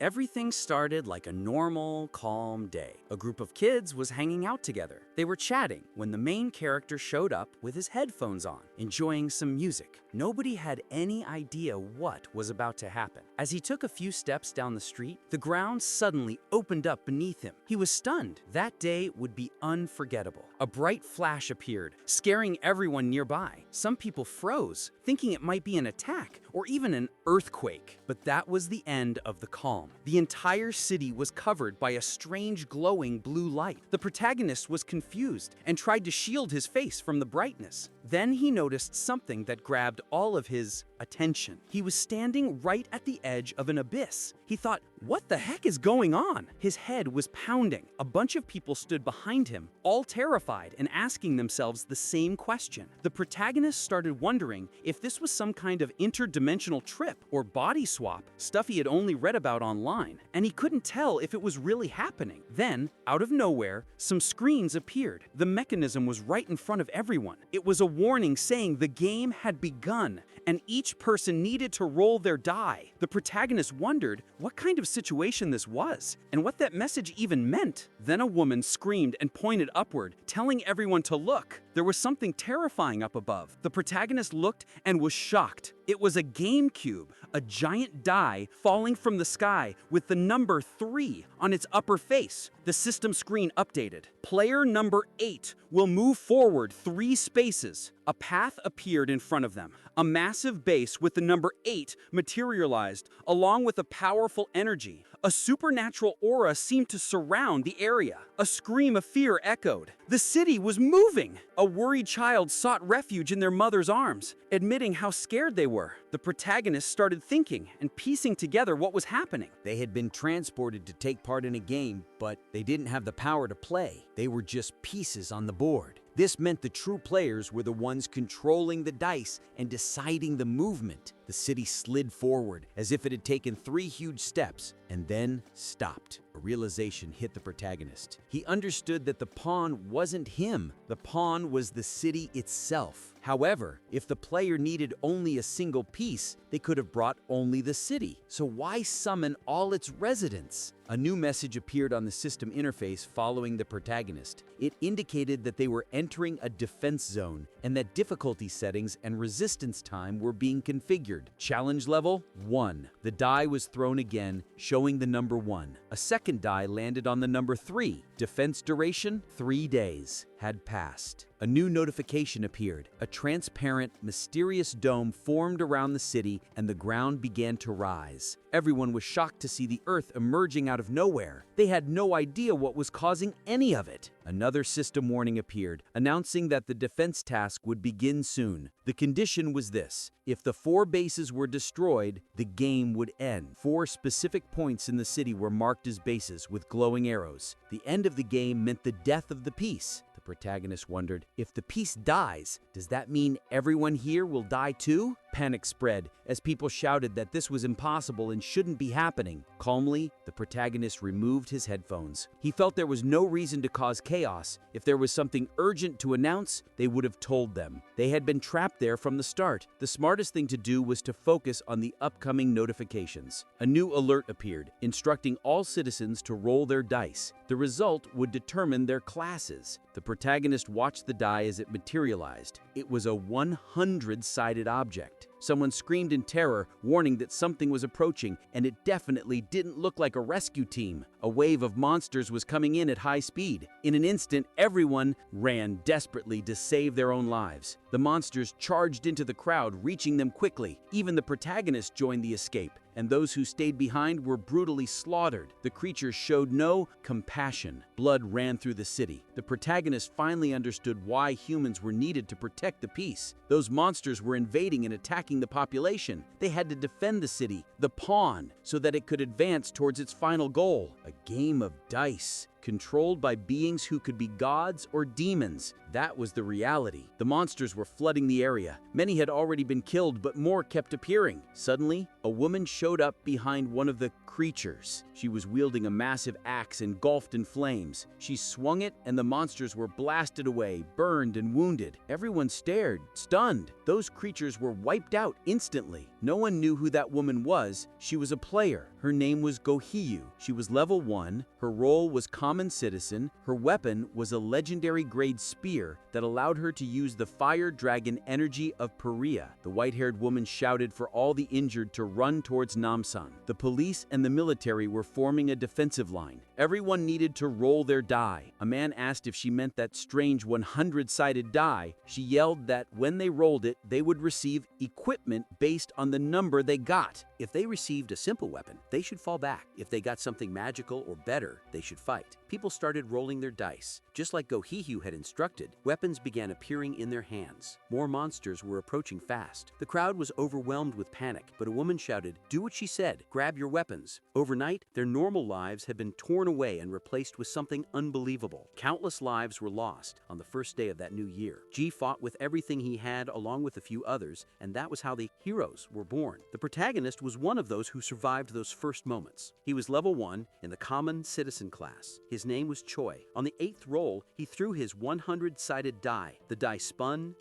Everything started like a normal, calm day. A group of kids was hanging out together. They were chatting when the main character showed up with his headphones on, enjoying some music. Nobody had any idea what was about to happen. As he took a few steps down the street, the ground suddenly opened up beneath him. He was stunned. That day would be unforgettable. A bright flash appeared, scaring everyone nearby. Some people froze, thinking it might be an attack or even an earthquake. But that was the end of the calm. The entire city was covered by a strange glowing blue light. The protagonist was confused and tried to shield his face from the brightness. Then he noticed something that grabbed all of his attention. He was standing right at the edge of an abyss. He thought, what the heck is going on? His head was pounding. A bunch of people stood behind him, all terrified and asking themselves the same question. The protagonist started wondering if this was some kind of interdimensional trip or body swap, stuff he had only read about online, and he couldn't tell if it was really happening. Then, out of nowhere, some screens appeared. The mechanism was right in front of everyone. It was a warning saying the game had begun, and each person needed to roll their die. The protagonist wondered what kind of situation this was, and what that message even meant. Then a woman screamed and pointed upward, telling everyone to look. There was something terrifying up above. The protagonist looked and was shocked. It was a game cube, a giant die falling from the sky with the number 3 on its upper face. The system screen updated. Player number 8 will move forward 3 spaces. A path appeared in front of them. A massive base with the number 8 materialized, along with a powerful energy. A supernatural aura seemed to surround the area. A scream of fear echoed. The city was moving. A worried child sought refuge in their mother's arms, admitting how scared they were. The protagonist started thinking and piecing together what was happening. They had been transported to take part in a game, but they didn't have the power to play. They were just pieces on the board. This meant the true players were the ones controlling the dice and deciding the movement. The city slid forward as if it had taken 3 huge steps and then stopped. A realization hit the protagonist. He understood that the pawn wasn't him. The pawn was the city itself. However, if the player needed only a single piece, they could have brought only the city. So why summon all its residents? A new message appeared on the system interface following the protagonist. It indicated that they were entering a defense zone and that difficulty settings and resistance time were being configured. Challenge level 1. The die was thrown again, showing the number 1. A second die landed on the number 3. Defense duration 3 days had passed. A new notification appeared. A transparent, mysterious dome formed around the city and the ground began to rise. Everyone was shocked to see the earth emerging out of nowhere. They had no idea what was causing any of it. Another system warning appeared, announcing that the defense task would begin soon. The condition was this: if the 4 bases were destroyed, the game would end. 4 specific points in the city were marked as bases with glowing arrows. The end of the game meant the death of the piece. The protagonist wondered, if the piece dies, does that mean everyone here will die too? Panic spread as people shouted that this was impossible and shouldn't be happening. Calmly, the protagonist removed his headphones. He felt there was no reason to cause chaos. If there was something urgent to announce, they would have told them. They had been trapped there from the start. The smartest thing to do was to focus on the upcoming notifications. A new alert appeared, instructing all citizens to roll their dice. The result would determine their classes. The protagonist watched the die as it materialized. It was a 100-sided object. Someone screamed in terror, warning that something was approaching, and it definitely didn't look like a rescue team. A wave of monsters was coming in at high speed. In an instant, everyone ran desperately to save their own lives. The monsters charged into the crowd, reaching them quickly. Even the protagonist joined the escape, and those who stayed behind were brutally slaughtered. The creatures showed no compassion. Blood ran through the city. The protagonist finally understood why humans were needed to protect the peace. Those monsters were invading and attacking the population. They had to defend the city, the pawn, so that it could advance towards its final goal. A game of dice, controlled by beings who could be gods or demons. That was the reality. The monsters were flooding the area. Many had already been killed, but more kept appearing. Suddenly, a woman showed up behind one of the creatures. She was wielding a massive axe engulfed in flames. She swung it, and the monsters were blasted away, burned and wounded. Everyone stared, stunned. Those creatures were wiped out instantly. No one knew who that woman was. She was a player. Her name was Gohyu. She was level 1, her role was common citizen, her weapon was a legendary grade spear that allowed her to use the fire dragon energy of Paria. The white-haired woman shouted for all the injured to run towards Namsan. The police and the military were forming a defensive line. Everyone needed to roll their die. A man asked if she meant that strange 100-sided die. She yelled that when they rolled it, they would receive equipment based on the number they got. If they received a simple weapon, they should fall back. If they got something magical or better, they should fight. People started rolling their dice. Just like Gohyu had instructed, weapons began appearing in their hands. More monsters were approaching fast. The crowd was overwhelmed with panic, but a woman shouted, "Do what she said, grab your weapons." Overnight, their normal lives had been torn away and replaced with something unbelievable. Countless lives were lost on the first day of that new year. Ji fought with everything he had along with a few others, and that was how the heroes were born. The protagonist was one of those who survived those first moments. He was level 1 in the common citizen class. His name was Choi. On the 8th roll, he threw his 100-sided die. The die spun,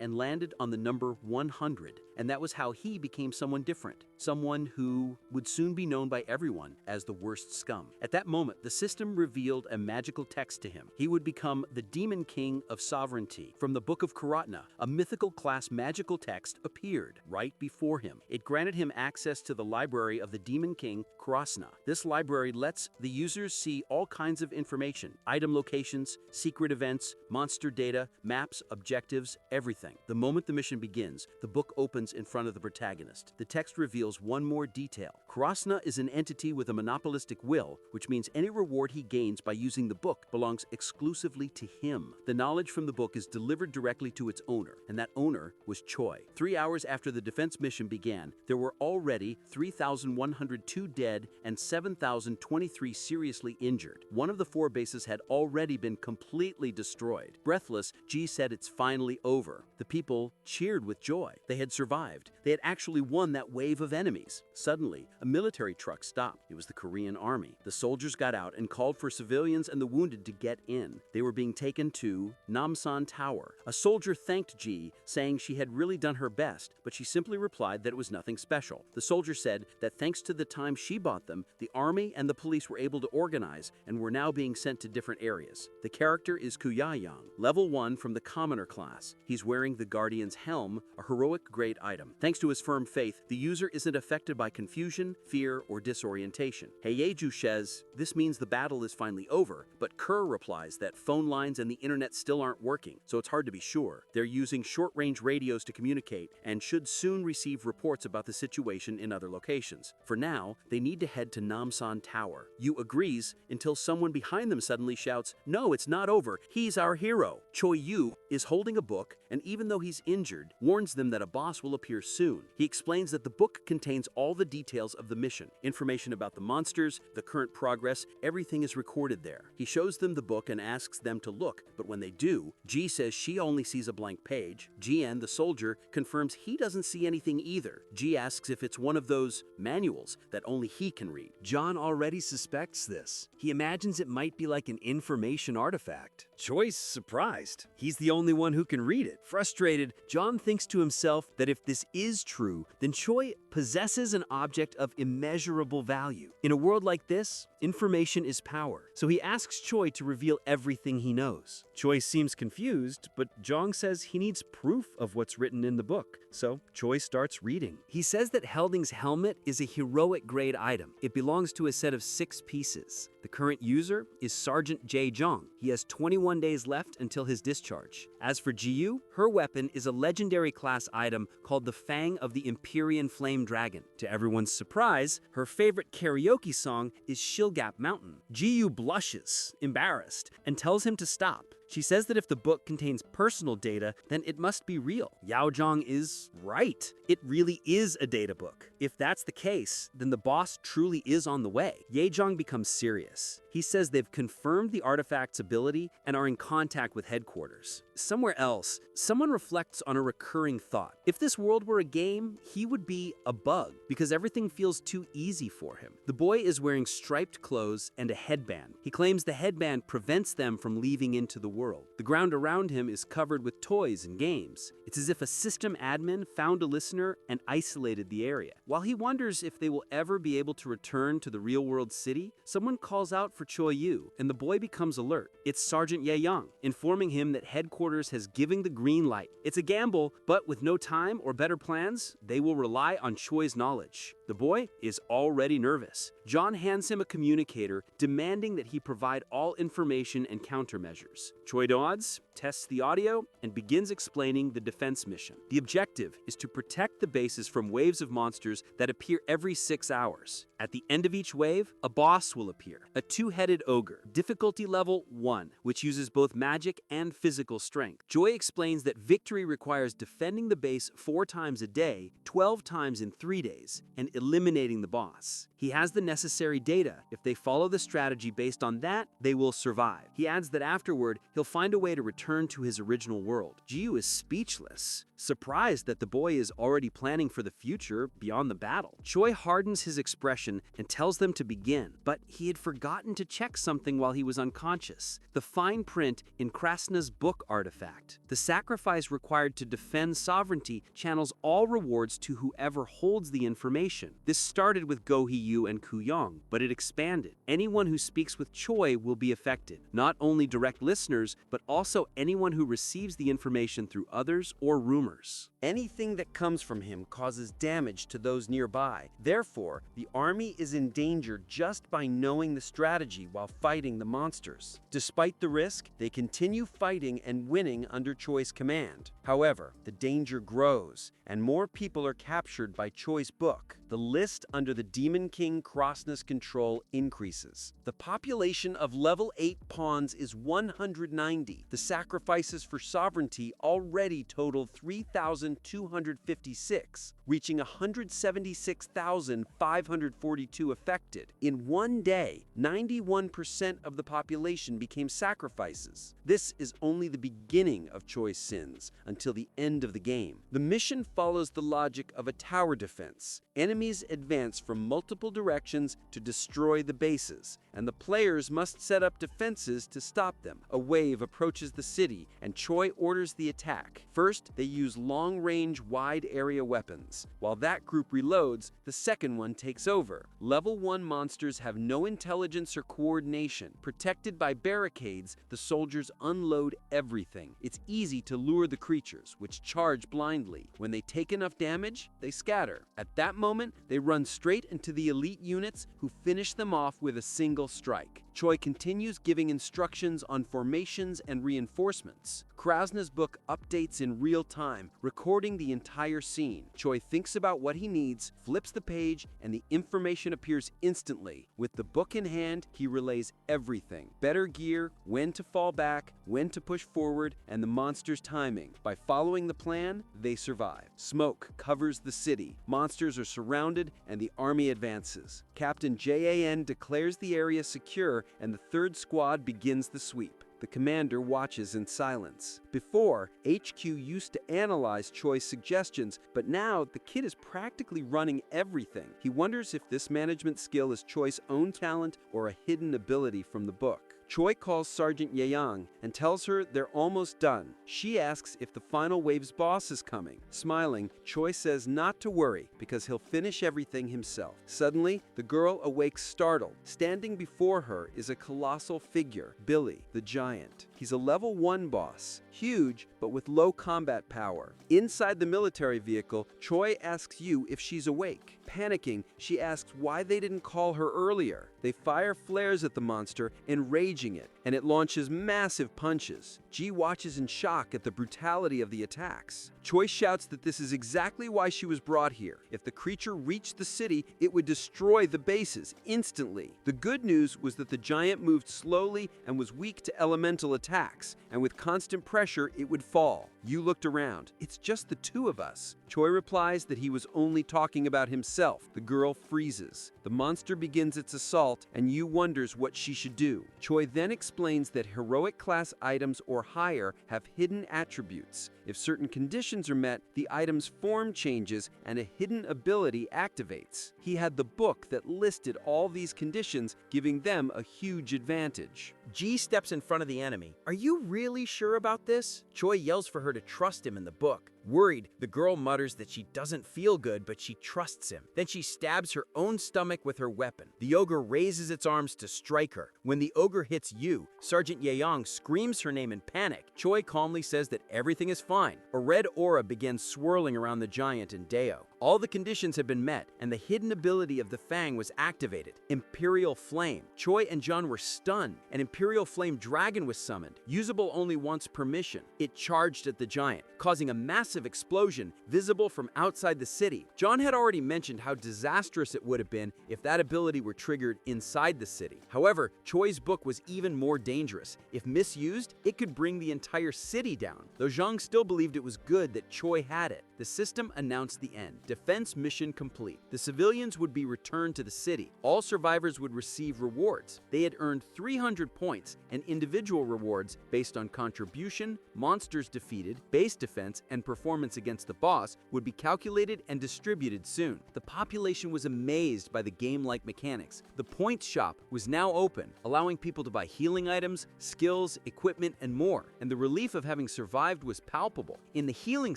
and landed on the number 100. And that was how he became someone different, someone who would soon be known by everyone as the worst scum. At that moment, the system revealed a magical text to him. He would become the Demon King of Sovereignty. From the Book of Karatna, a mythical class magical text appeared right before him. It granted him access to the library of the Demon King, Krasna. This library lets the users see all kinds of information, item locations, secret events, monster data, maps, objectives, everything. The moment the mission begins, the book opens in front of the protagonist. The text reveals one more detail. Krasna is an entity with a monopolistic will, which means any reward he gains by using the book belongs exclusively to him. The knowledge from the book is delivered directly to its owner, and that owner was Choi. 3 hours after the defense mission began, there were already 3,102 dead and 7,023 seriously injured. One of the 4 bases had already been completely destroyed. Breathless, Ji said it's finally over. The people cheered with joy. They had survived. They had actually won that wave of enemies. Suddenly, a military truck stopped. It was the Korean army. The soldiers got out and called for civilians and the wounded to get in. They were being taken to Namsan Tower. A soldier thanked Ji, saying she had really done her best, but she simply replied that it was nothing special. The soldier said that thanks to the time she bought them, the army and the police were able to organize and were now being sent to different areas. The character is Kuyayang, level 1 from the commoner class. He's wearing the Guardian's helm, a heroic grade item. Thanks to his firm faith, the user isn't affected by confusion, fear, or disorientation. Heyeju says, "This means the battle is finally over," but Kerr replies that phone lines and the internet still aren't working, so it's hard to be sure. They're using short-range radios to communicate and should soon receive reports about the situation in other locations. For now, they need to head to Namsan Tower. Yu agrees until someone behind them suddenly shouts, "No, it's not over. He's our hero." Choi Yu is holding a book, and even though he's injured, warns them that a boss will appear soon. He explains that the book contains all the details of the mission, information about the monsters, the current progress, everything is recorded there. He shows them the book and asks them to look, but when they do, Ji says she only sees a blank page. Jian, the soldier, confirms he doesn't see anything either. Ji asks if it's one of those manuals that only he can read. John already suspects this. He imagines it might be like an information artifact. Choi's surprised. He's the only one who can read it. Frustrated, John thinks to himself that if this is true, then Choi possesses an object of immeasurable value. In a world like this, information is power. So he asks Choi to reveal everything he knows. Choi seems confused, but Jong says he needs proof of what's written in the book. So Choi starts reading. He says that Helding's helmet is a heroic grade item. It belongs to a set of 6 pieces. The current user is Sergeant Jae Jong. He has 21 days left until his discharge. As for Jiyu, her weapon is a legendary class item called the Fang of the Empyrean Flame Dragon. To everyone's surprise, her favorite karaoke song is Shilgap Mountain. Jiyu blushes, embarrassed, and tells him to stop. She says that if the book contains personal data, then it must be real. Yao Zhang is right. It really is a data book. If that's the case, then the boss truly is on the way. Ye Zhang becomes serious. He says they've confirmed the artifact's ability and are in contact with headquarters. Somewhere else, someone reflects on a recurring thought. If this world were a game, he would be a bug because everything feels too easy for him. The boy is wearing striped clothes and a headband. He claims the headband prevents them from leaving into the world. The ground around him is covered with toys and games. It's as if a system admin found a listener and isolated the area. While he wonders if they will ever be able to return to the real-world city, someone calls out for Choi Yu, and the boy becomes alert. It's Sergeant Ye Young, informing him that headquarters has given the green light. It's a gamble, but with no time or better plans, they will rely on Choi's knowledge. The boy is already nervous. John hands him a communicator, demanding that he provide all information and countermeasures. Choi nods, tests the audio, and begins explaining the defense mission. The objective is to protect the bases from waves of monsters that appear every 6 hours. At the end of each wave, a boss will appear, a two-headed ogre, difficulty level 1, which uses both magic and physical strength. Joy explains that victory requires defending the base 4 times a day, 12 times in 3 days, and eliminating the boss. He has the necessary data. If they follow the strategy based on that, they will survive. He adds that afterward, he'll find a way to return to his original world. Jiu is speechless, surprised that the boy is already planning for the future beyond the battle. Choi hardens his expression and tells them to begin, but he had forgotten to check something while he was unconscious: the fine print in Krasna's book artifact. The sacrifice required to defend sovereignty channels all rewards to whoever holds the information. This started with Go Hee Yu and Ku Yong, but it expanded. Anyone who speaks with Choi will be affected, not only direct listeners, but also anyone who receives the information through others or rumors. Anything that comes from him causes damage to those nearby. Therefore, the army is in danger just by knowing the strategy while fighting the monsters. Despite the risk, they continue fighting and winning under Choi's command. However, the danger grows, and more people are captured by Choi's book. The list under the Demon King Krasna's control increases. The population of level 8 pawns is 190. The sacrifices for sovereignty already total 3,256, reaching 176,542 affected. In one day, 91% of the population became sacrifices. This is only the beginning of Choi's sins until the end of the game. The mission follows the logic of a tower defense. Enemies advance from multiple directions to destroy the bases, and the players must set up defenses to stop them. A wave approaches the city, and Choi orders the attack. First, they use long-range, wide-area weapons. While that group reloads, the second one takes over. Level 1 monsters have no intelligence or coordination. Protected by barricades, the soldiers unload everything. It's easy to lure the creatures, which charge blindly. When they take enough damage, they scatter. At that moment, they run straight into the elite units, who finish them off with a single strike. Choi continues giving instructions on formations and reinforcements. Krasna's book updates in real time, recording the entire scene. Choi thinks about what he needs, flips the page, and the information appears instantly. With the book in hand, he relays everything: better gear, when to fall back, when to push forward, and the monster's timing. By following the plan, they survive. Smoke covers the city. Monsters are surrounded, and the army advances. Captain Jan declares the area secure, and the third squad begins the sweep. The commander watches in silence. Before, HQ used to analyze Choi's suggestions, but now the kid is practically running everything. He wonders if this management skill is Choi's own talent or a hidden ability from the book. Choi calls Sergeant Yeong and tells her they're almost done. She asks if the final wave's boss is coming. Smiling, Choi says not to worry because he'll finish everything himself. Suddenly, the girl awakes startled. Standing before her is a colossal figure, Billy, the giant. He's a level 1 boss, huge but with low combat power. Inside the military vehicle, Choi asks Yu if she's awake. Panicking, she asks why they didn't call her earlier. They fire flares at the monster, enraging it, and it launches massive punches. Ji watches in shock at the brutality of the attacks. Choi shouts that this is exactly why she was brought here. If the creature reached the city, it would destroy the bases instantly. The good news was that the giant moved slowly and was weak to elemental attacks, and with constant pressure, it would fall. Yu looked around. It's just the two of us. Choi replies that he was only talking about himself. The girl freezes. The monster begins its assault, and Yu wonders what she should do. Choi Choi then explains that heroic class items or higher have hidden attributes. If certain conditions are met, the item's form changes and a hidden ability activates. He had the book that listed all these conditions, giving them a huge advantage. G steps in front of the enemy. "Are you really sure about this?" Choi yells for her to trust him in the book. Worried, the girl mutters that she doesn't feel good, but she trusts him. Then she stabs her own stomach with her weapon. The ogre raises its arms to strike her. When the ogre hits Yu, Sergeant Yeong screams her name in panic. Choi calmly says that everything is fine. A red aura begins swirling around the giant and Deo. All the conditions had been met, and the hidden ability of the Fang was activated. Imperial Flame. Choi and Jun were stunned. An Imperial Flame Dragon was summoned, usable only once per mission. It charged at the giant, causing a massive explosion visible from outside the city. John had already mentioned how disastrous it would have been if that ability were triggered inside the city. However, Choi's book was even more dangerous. If misused, it could bring the entire city down. Though Zhang still believed it was good that Choi had it, the system announced the end. Defense mission complete. The civilians would be returned to the city. All survivors would receive rewards. They had earned 300 points and individual rewards based on contribution, monsters defeated, base defense, and performance against the boss would be calculated and distributed soon. The population was amazed by the game-like mechanics. The points shop was now open, allowing people to buy healing items, skills, equipment, and more. And the relief of having survived was palpable. In the healing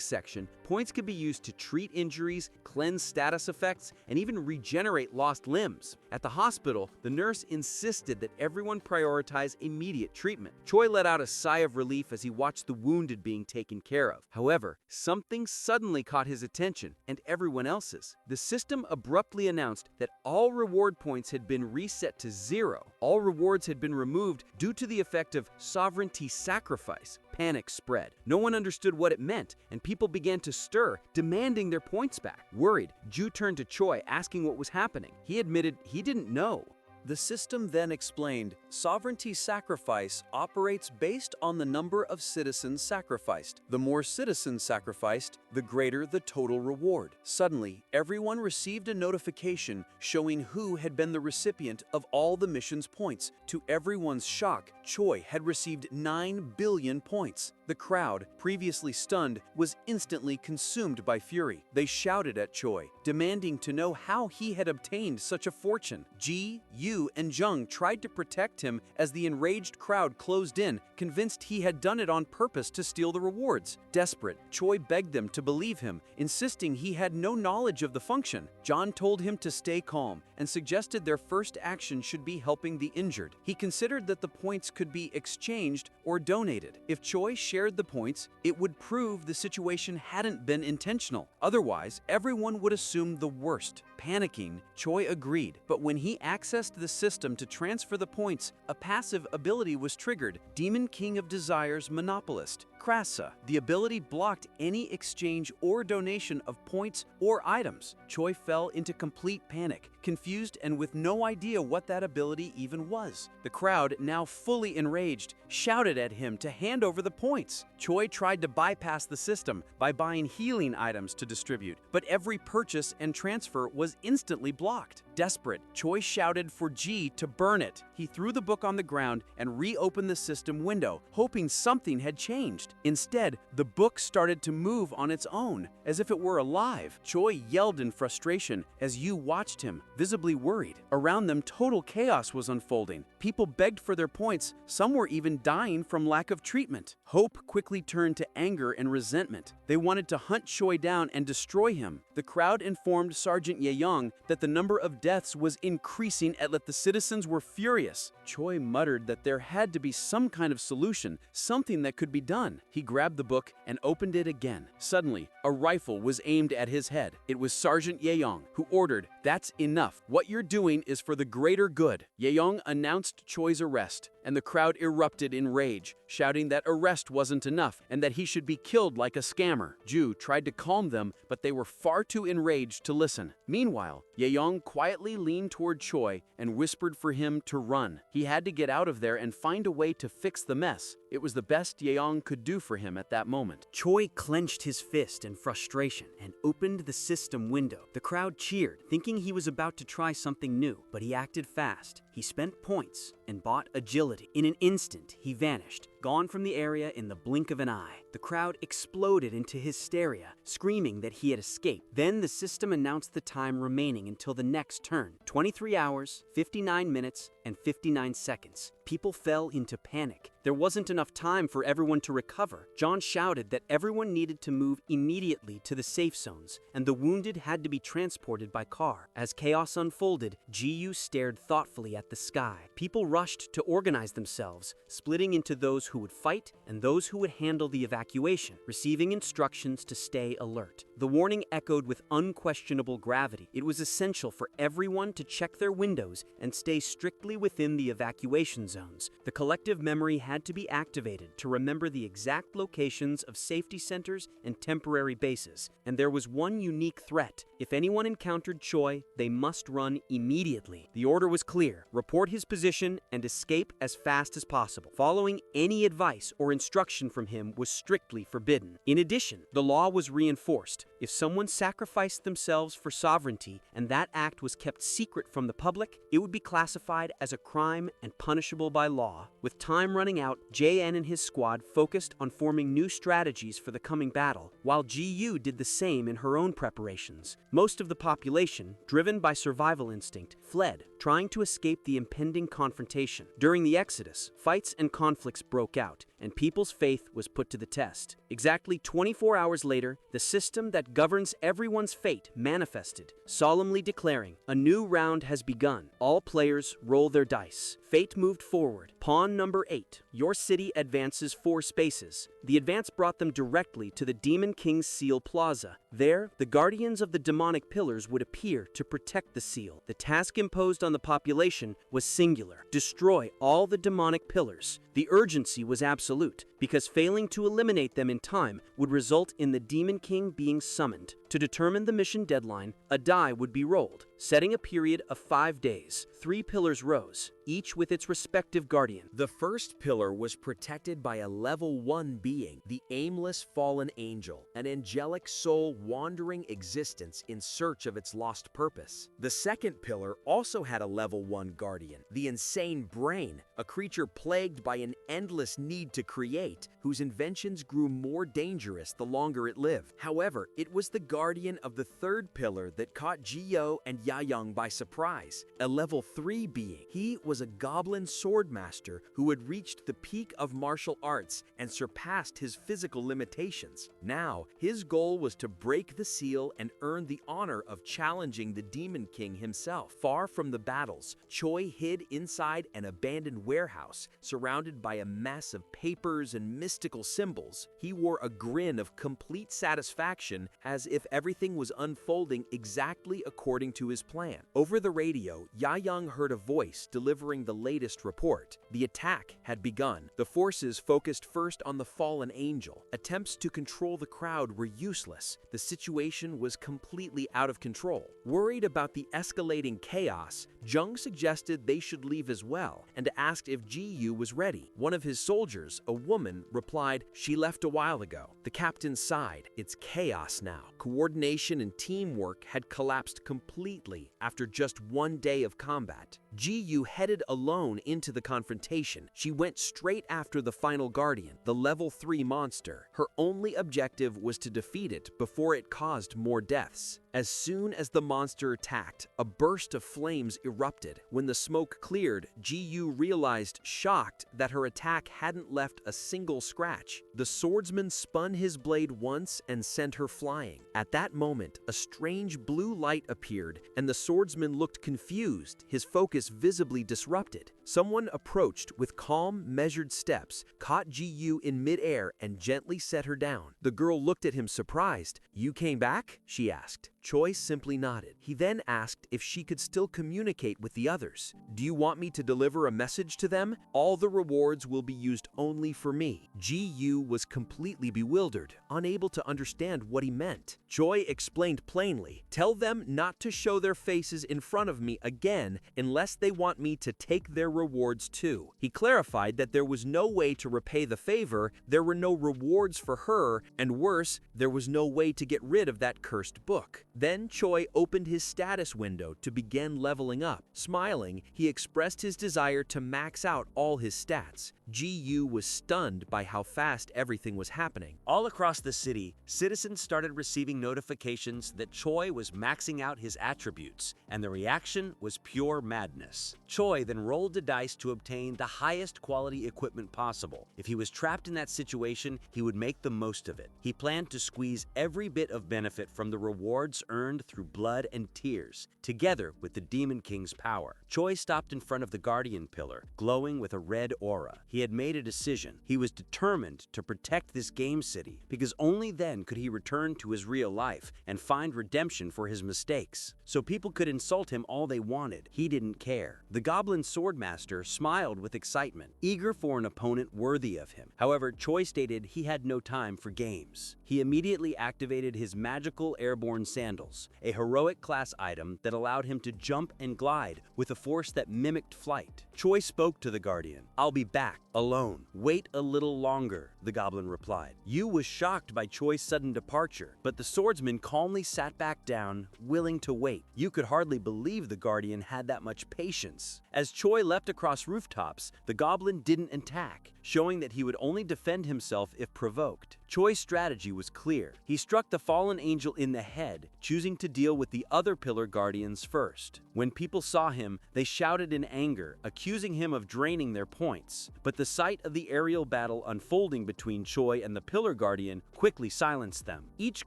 section, points could be used to treat injuries, cleanse status effects, and even regenerate lost limbs. At the hospital, the nurse insisted that everyone prioritize immediate treatment. Choi let out a sigh of relief as he watched the wounded being taken care of. However, something suddenly caught his attention and everyone else's. The system abruptly announced that all reward points had been reset to 0. All rewards had been removed due to the effect of sovereignty sacrifice. Panic spread. No one understood what it meant, and people began to stir, demanding their points back. Worried, Ju turned to Choi, asking what was happening. He admitted he didn't know. The system then explained, sovereignty sacrifice operates based on the number of citizens sacrificed. The more citizens sacrificed, the greater the total reward. Suddenly, everyone received a notification showing who had been the recipient of all the mission's points. To everyone's shock, Choi had received 9 billion points. The crowd, previously stunned, was instantly consumed by fury. They shouted at Choi, demanding to know how he had obtained such a fortune. Ji, Yu, and Jung tried to protect him as the enraged crowd closed in, convinced he had done it on purpose to steal the rewards. Desperate, Choi begged them to believe him, insisting he had no knowledge of the function. John told him to stay calm and suggested their first action should be helping the injured. He considered that the points could be exchanged or donated. If Choi shared the points, it would prove the situation hadn't been intentional. Otherwise, everyone would assume the worst. Panicking, Choi agreed, but when he accessed the system to transfer the points, a passive ability was triggered, Demon King of Desire's Monopolist. Krasa. The ability blocked any exchange or donation of points or items. Choi fell into complete panic, confused and with no idea what that ability even was. The crowd, now fully enraged, shouted at him to hand over the points. Choi tried to bypass the system by buying healing items to distribute, but every purchase and transfer was instantly blocked. Desperate, Choi shouted for Ji to burn it. He threw the book on the ground and reopened the system window, hoping something had changed. Instead, the book started to move on its own, as if it were alive. Choi yelled in frustration as Yu watched him, visibly worried. Around them, total chaos was unfolding. People begged for their points, some were even dying from lack of treatment. Hope quickly turned to anger and resentment. They wanted to hunt Choi down and destroy him. The crowd informed Sergeant Yeong that the number of deaths was increasing and that the citizens were furious. Choi muttered that there had to be some kind of solution, something that could be done. He grabbed the book and opened it again. Suddenly, a rifle was aimed at his head. It was Sergeant Yeong, who ordered, "That's enough. What you're doing is for the greater good." Yeong announced Choi's arrest, and the crowd erupted in rage, shouting that arrest wasn't enough and that he should be killed like a scammer. Ju tried to calm them, but they were far too enraged to listen. Meanwhile, Yeong quietly leaned toward Choi and whispered for him to run. He had to get out of there and find a way to fix the mess. It was the best Yeong could do for him at that moment. Choi clenched his fist in frustration and opened the system window. The crowd cheered, thinking he was about to try something new, but he acted fast. He spent points and bought agility. In an instant, he vanished, gone from the area in the blink of an eye. The crowd exploded into hysteria, screaming that he had escaped. Then the system announced the time remaining until the next turn: 23 hours, 59 minutes, and 59 seconds. People fell into panic. There wasn't enough time for everyone to recover. John shouted that everyone needed to move immediately to the safe zones, and the wounded had to be transported by car. As chaos unfolded, Ji-yu stared thoughtfully at the sky. People rushed to organize themselves, splitting into those who would fight and those who would handle the evacuation, receiving instructions to stay alert. The warning echoed with unquestionable gravity. It was essential for everyone to check their windows and stay strictly within the evacuation zones. The collective memory had to be activated to remember the exact locations of safety centers and temporary bases. And there was one unique threat. If anyone encountered Choi, they must run immediately. The order was clear: report his position and escape as fast as possible. Following any advice or instruction from him was strictly forbidden. In addition, the law was reinforced. If someone sacrificed themselves for sovereignty and that act was kept secret from the public, it would be classified as a crime and punishable by law. With time running out, JN and his squad focused on forming new strategies for the coming battle, while Ji-yu did the same in her own preparations. Most of the population, driven by survival instinct, fled, trying to escape the impending confrontation. During the exodus, fights and conflicts broke out, and people's faith was put to the test. Exactly 24 hours later, the system that governs everyone's fate manifested, solemnly declaring, "A new round has begun. All players roll their dice." Fate moved forward. Pawn number 8. Your city advances 4 spaces. The advance brought them directly to the Demon King's Seal Plaza. There, the guardians of the demonic pillars would appear to protect the seal. The task imposed on the population was singular: destroy all the demonic pillars. The urgency was absolute, because failing to eliminate them in time would result in the Demon King being summoned. To determine the mission deadline, a die would be rolled, setting a period of 5 days. 3 pillars rose, each with its respective guardian. The first pillar was protected by a level 1 being, the aimless fallen angel, an angelic soul wandering existence in search of its lost purpose. The second pillar also had a level 1 guardian, the insane brain, a creature plagued by an endless need to create, whose inventions grew more dangerous the longer it lived. However, it was the guardian of the third pillar that caught Ji-yo and Yayoung by surprise, a level 3 being. He was a goblin swordmaster who had reached the peak of martial arts and surpassed his physical limitations. Now, his goal was to break the seal and earn the honor of challenging the Demon King himself. Far from the battles, Choi hid inside an abandoned warehouse, surrounded by a mess of papers and mystical symbols. He wore a grin of complete satisfaction, as if everything was unfolding exactly according to his plan. Over the radio, Yayoung heard a voice delivering the latest report. The attack had begun. The forces focused first on the fallen angel. Attempts to control the crowd were useless. The situation was completely out of control. Worried about the escalating chaos, Jung suggested they should leave as well and asked if Ji-yu was ready. One of his soldiers, a woman, replied, "She left a while ago." The captain sighed. It's chaos now. Coordination and teamwork had collapsed completely after just 1 day of combat. Ji-yu headed alone into the confrontation. She went straight after the final guardian, the level 3 monster. Her only objective was to defeat it before it caused more deaths. As soon as the monster attacked, a burst of flames erupted. When the smoke cleared, Ji-yu realized, shocked, that her attack hadn't left a single scratch. The swordsman spun his blade once and sent her flying. At that moment, a strange blue light appeared, and the swordsman looked confused, his focus visibly disrupted. Someone approached with calm, measured steps, caught Ji-yu in midair, and gently set her down. The girl looked at him surprised. "You came back?" she asked. Choi simply nodded. He then asked if she could still communicate with the others. "Do you want me to deliver a message to them? All the rewards will be used only for me." Ji-yu was completely bewildered, unable to understand what he meant. Choi explained plainly, "Tell them not to show their faces in front of me again unless guess they want me to take their rewards too. He clarified that there was no way to repay the favor, there were no rewards for her, and worse, there was no way to get rid of that cursed book. Then Choi opened his status window to begin leveling up. Smiling, he expressed his desire to max out all his stats. GU was stunned by how fast everything was happening. All across the city, citizens started receiving notifications that Choi was maxing out his attributes, and the reaction was pure madness. Choi then rolled the dice to obtain the highest quality equipment possible. If he was trapped in that situation, he would make the most of it. He planned to squeeze every bit of benefit from the rewards earned through blood and tears, together with the Demon King's power. Choi stopped in front of the Guardian Pillar, glowing with a red aura. He had made a decision. He was determined to protect this game city, because only then could he return to his real life and find redemption for his mistakes. So people could insult him all they wanted. He didn't care. The Goblin Swordmaster smiled with excitement, eager for an opponent worthy of him. However, Choi stated he had no time for games. He immediately activated his magical airborne sandals, a heroic class item that allowed him to jump and glide with a force that mimicked flight. Choi spoke to the Guardian. "I'll be back, alone. Wait a little longer," the Goblin replied. Yu was shocked by Choi's sudden departure, but the swordsman calmly sat back down, willing to wait. Yu could hardly believe the Guardian had that much patience. As Choi leapt across rooftops, the Goblin didn't attack, showing that he would only defend himself if provoked. Choi's strategy was clear. He struck the fallen angel in the head, choosing to deal with the other Pillar Guardians first. When people saw him, they shouted in anger, accusing him of draining their points. But the sight of the aerial battle unfolding between Choi and the Pillar Guardian quickly silenced them. Each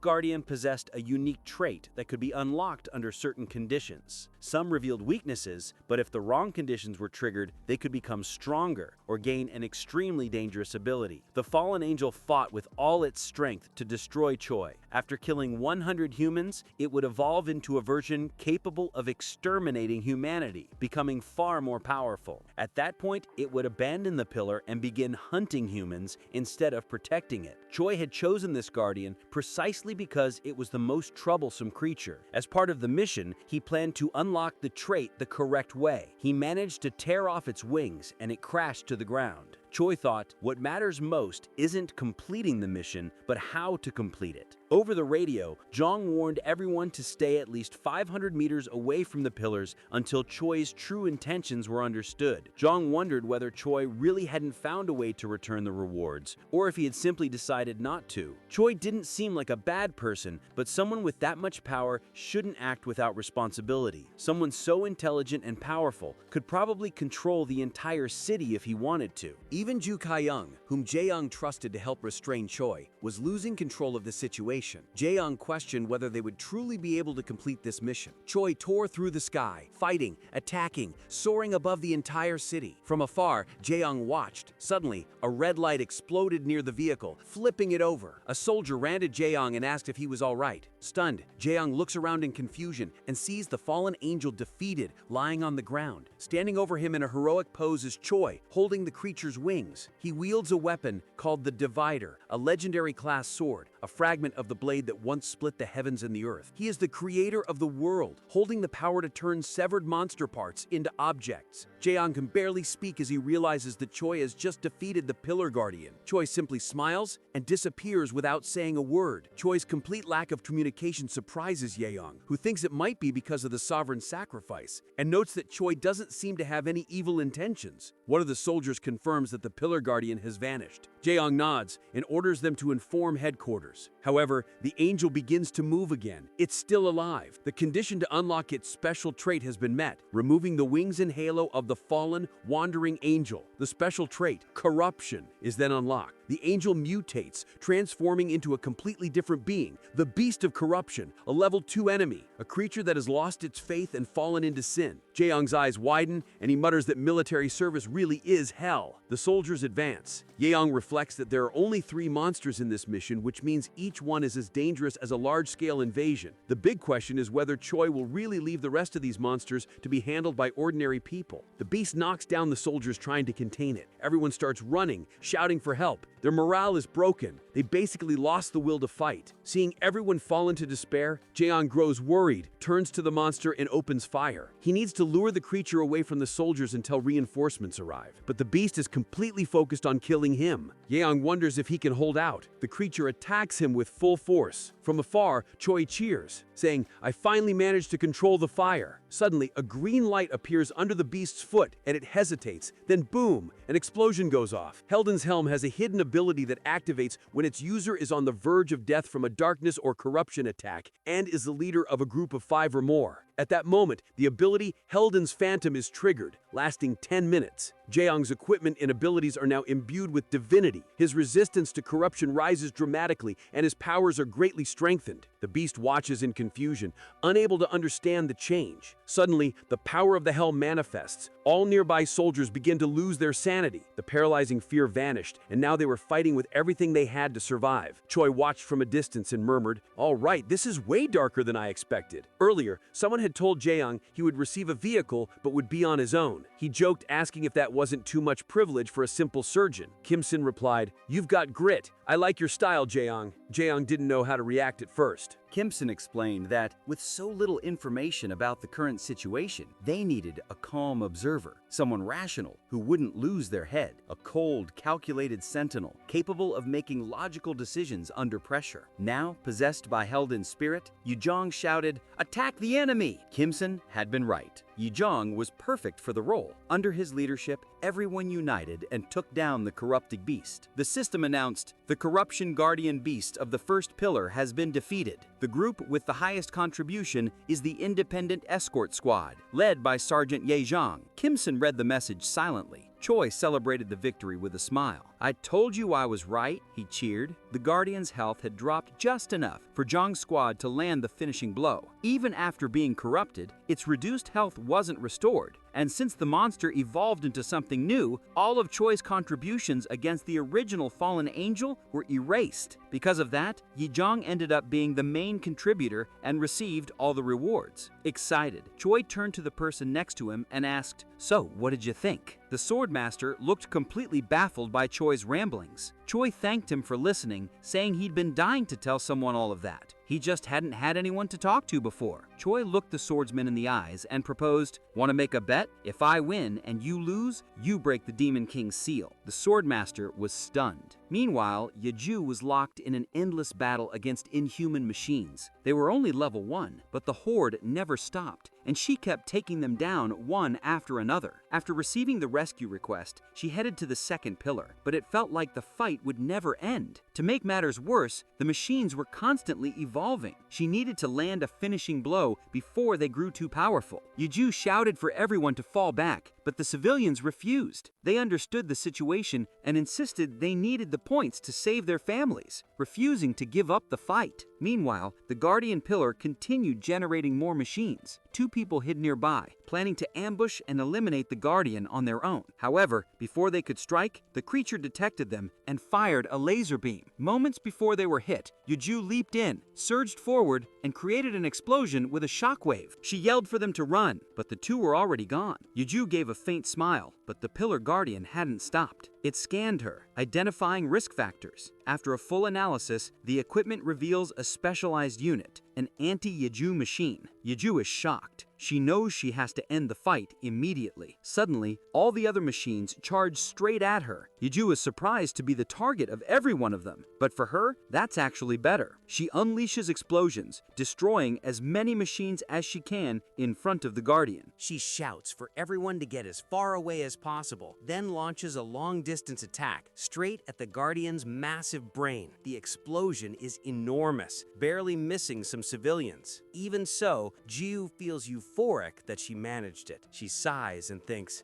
Guardian possessed a unique trait that could be unlocked under certain conditions. Some revealed weaknesses, but if the wrong conditions were triggered, they could become stronger or gain an extremely dangerous ability. The fallen angel fought with all its strength to destroy Choi. After killing 100 humans, it would evolve into a version capable of exterminating humanity, becoming far more powerful. At that point, it would abandon the pillar and begin hunting humans instead of protecting it. Choi had chosen this guardian precisely because it was the most troublesome creature. As part of the mission, he planned to unlock the trait the correct way. He managed to tear off its wings and it crashed to the ground. Choi thought, what matters most isn't completing the mission, but how to complete it. Over the radio, Jong warned everyone to stay at least 500 meters away from the pillars until Choi's true intentions were understood. Jong wondered whether Choi really hadn't found a way to return the rewards, or if he had simply decided not to. Choi didn't seem like a bad person, but someone with that much power shouldn't act without responsibility. Someone so intelligent and powerful could probably control the entire city if he wanted to. Even Ju Kai-young, whom Jae-young trusted to help restrain Choi, was losing control of the situation. Jae-young questioned whether they would truly be able to complete this mission. Choi tore through the sky, fighting, attacking, soaring above the entire city. From afar, Jae-young watched. Suddenly, a red light exploded near the vehicle, flipping it over. A soldier ran to Jae-young and asked if he was all right. Stunned, Jae-young looks around in confusion and sees the fallen angel defeated, lying on the ground. Standing over him in a heroic pose is Choi, holding the creature's wings. He wields a weapon called the Divider, a legendary class sword, a fragment of the blade that once split the heavens and the earth. He is the creator of the world, holding the power to turn severed monster parts into objects. Jae-young can barely speak as he realizes that Choi has just defeated the Pillar Guardian. Choi simply smiles and disappears without saying a word. Choi's complete lack of communication surprises Jae-young, who thinks it might be because of the sovereign sacrifice, and notes that Choi doesn't seem to have any evil intentions. One of the soldiers confirms that the Pillar Guardian has vanished. Jae-young nods and orders them to inform headquarters. However, the angel begins to move again. It's still alive. The condition to unlock its special trait has been met, removing the wings and halo of the fallen, wandering angel. The special trait, Corruption, is then unlocked. The angel mutates, transforming into a completely different being, the Beast of Corruption, a level 2 enemy, a creature that has lost its faith and fallen into sin. Jae-young's eyes widen, and he mutters that military service really is hell. The soldiers advance. Jae-young reflects that there are only 3 monsters in this mission, which means each one is as dangerous as a large-scale invasion. The big question is whether Choi will really leave the rest of these monsters to be handled by ordinary people. The beast knocks down the soldiers trying to contain it. Everyone starts running, shouting for help. Their morale is broken. They basically lost the will to fight. Seeing everyone fall into despair, Jaeong grows worried, turns to the monster and opens fire. He needs to lure the creature away from the soldiers until reinforcements arrive. But the beast is completely focused on killing him. Jaeong wonders if he can hold out. The creature attacks him with full force. From afar, Choi cheers, saying, "I finally managed to control the fire." Suddenly, a green light appears under the beast's foot, and it hesitates. Then boom, an explosion goes off. Helden's helm has a hidden ability that activates when its user is on the verge of death from a darkness or corruption attack, and is the leader of a group of 5 or more. At that moment, the ability Helden's Phantom is triggered, lasting 10 minutes. Jaeong's equipment and abilities are now imbued with divinity. His resistance to corruption rises dramatically, and his powers are greatly strengthened. The beast watches in confusion, unable to understand the change. Suddenly, the power of the helm manifests. All nearby soldiers begin to lose their sanity. The paralyzing fear vanished, and now they were fighting with everything they had to survive. Choi watched from a distance and murmured, "All right, this is way darker than I expected." Earlier, someone had told Jaeong he would receive a vehicle but would be on his own. He joked, asking if that wasn't too much privilege for a simple surgeon. Kim Sin replied, "You've got grit. I like your style, Jaeong." Jaeong didn't know how to react at first. Kim Sin explained that with so little information about the current situation, they needed a calm observer, someone rational who wouldn't lose their head, a cold, calculated sentinel capable of making logical decisions under pressure. Now, possessed by Helden's spirit, Yujong shouted, "Attack the enemy!" Kim Sin had been right. Yujong was perfect for the role. Under his leadership, everyone united and took down the corrupting beast. The system announced, "The corruption guardian beast of the first pillar has been defeated." The group with the highest contribution is the Independent Escort Squad, led by Sergeant Ye Zhang. Kim Sin read the message silently. Choi celebrated the victory with a smile. "I told you I was right," he cheered. The Guardian's health had dropped just enough for Zhang's squad to land the finishing blow. Even after being corrupted, its reduced health wasn't restored. And since the monster evolved into something new, all of Choi's contributions against the original fallen angel were erased. Because of that, Yi Zhang ended up being the main contributor and received all the rewards. Excited, Choi turned to the person next to him and asked, "So, what did you think?" The Swordmaster looked completely baffled by Choi's ramblings. Choi thanked him for listening, saying he'd been dying to tell someone all of that. He just hadn't had anyone to talk to before. Choi looked the swordsman in the eyes and proposed, "Want to make a bet? If I win and you lose, you break the Demon King's seal." The Swordmaster was stunned. Meanwhile, Yeju was locked in an endless battle against inhuman machines. They were only level 1, but the horde never stopped, and she kept taking them down one after another. After receiving the rescue request, she headed to the second pillar, but it felt like the fight would never end. To make matters worse, the machines were constantly evolving. She needed to land a finishing blow before they grew too powerful. Yeju shouted for everyone to fall back, but the civilians refused. They understood the situation and insisted they needed the points to save their families, refusing to give up the fight. Meanwhile, the Guardian Pillar continued generating more machines. 2 people hid nearby, planning to ambush and eliminate the Guardian on their own. However, before they could strike, the creature detected them and fired a laser beam. Moments before they were hit, Yeju leaped in, surged forward, and created an explosion with a shockwave. She yelled for them to run, but the 2 were already gone. Yeju gave a faint smile, but the Pillar Guardian hadn't stopped. It scanned her, identifying risk factors. After a full analysis, the equipment reveals a specialized unit, an anti-Yeju machine. Yeju is shocked. She knows she has to end the fight immediately. Suddenly, all the other machines charge straight at her. Yeju is surprised to be the target of every one of them, but for her, that's actually better. She unleashes explosions, destroying as many machines as she can in front of the Guardian. She shouts for everyone to get as far away as possible, then launches a long-distance attack straight at the Guardian's massive brain. The explosion is enormous, barely missing some civilians. Even so, Jiu feels euphoric that she managed it. She sighs and thinks,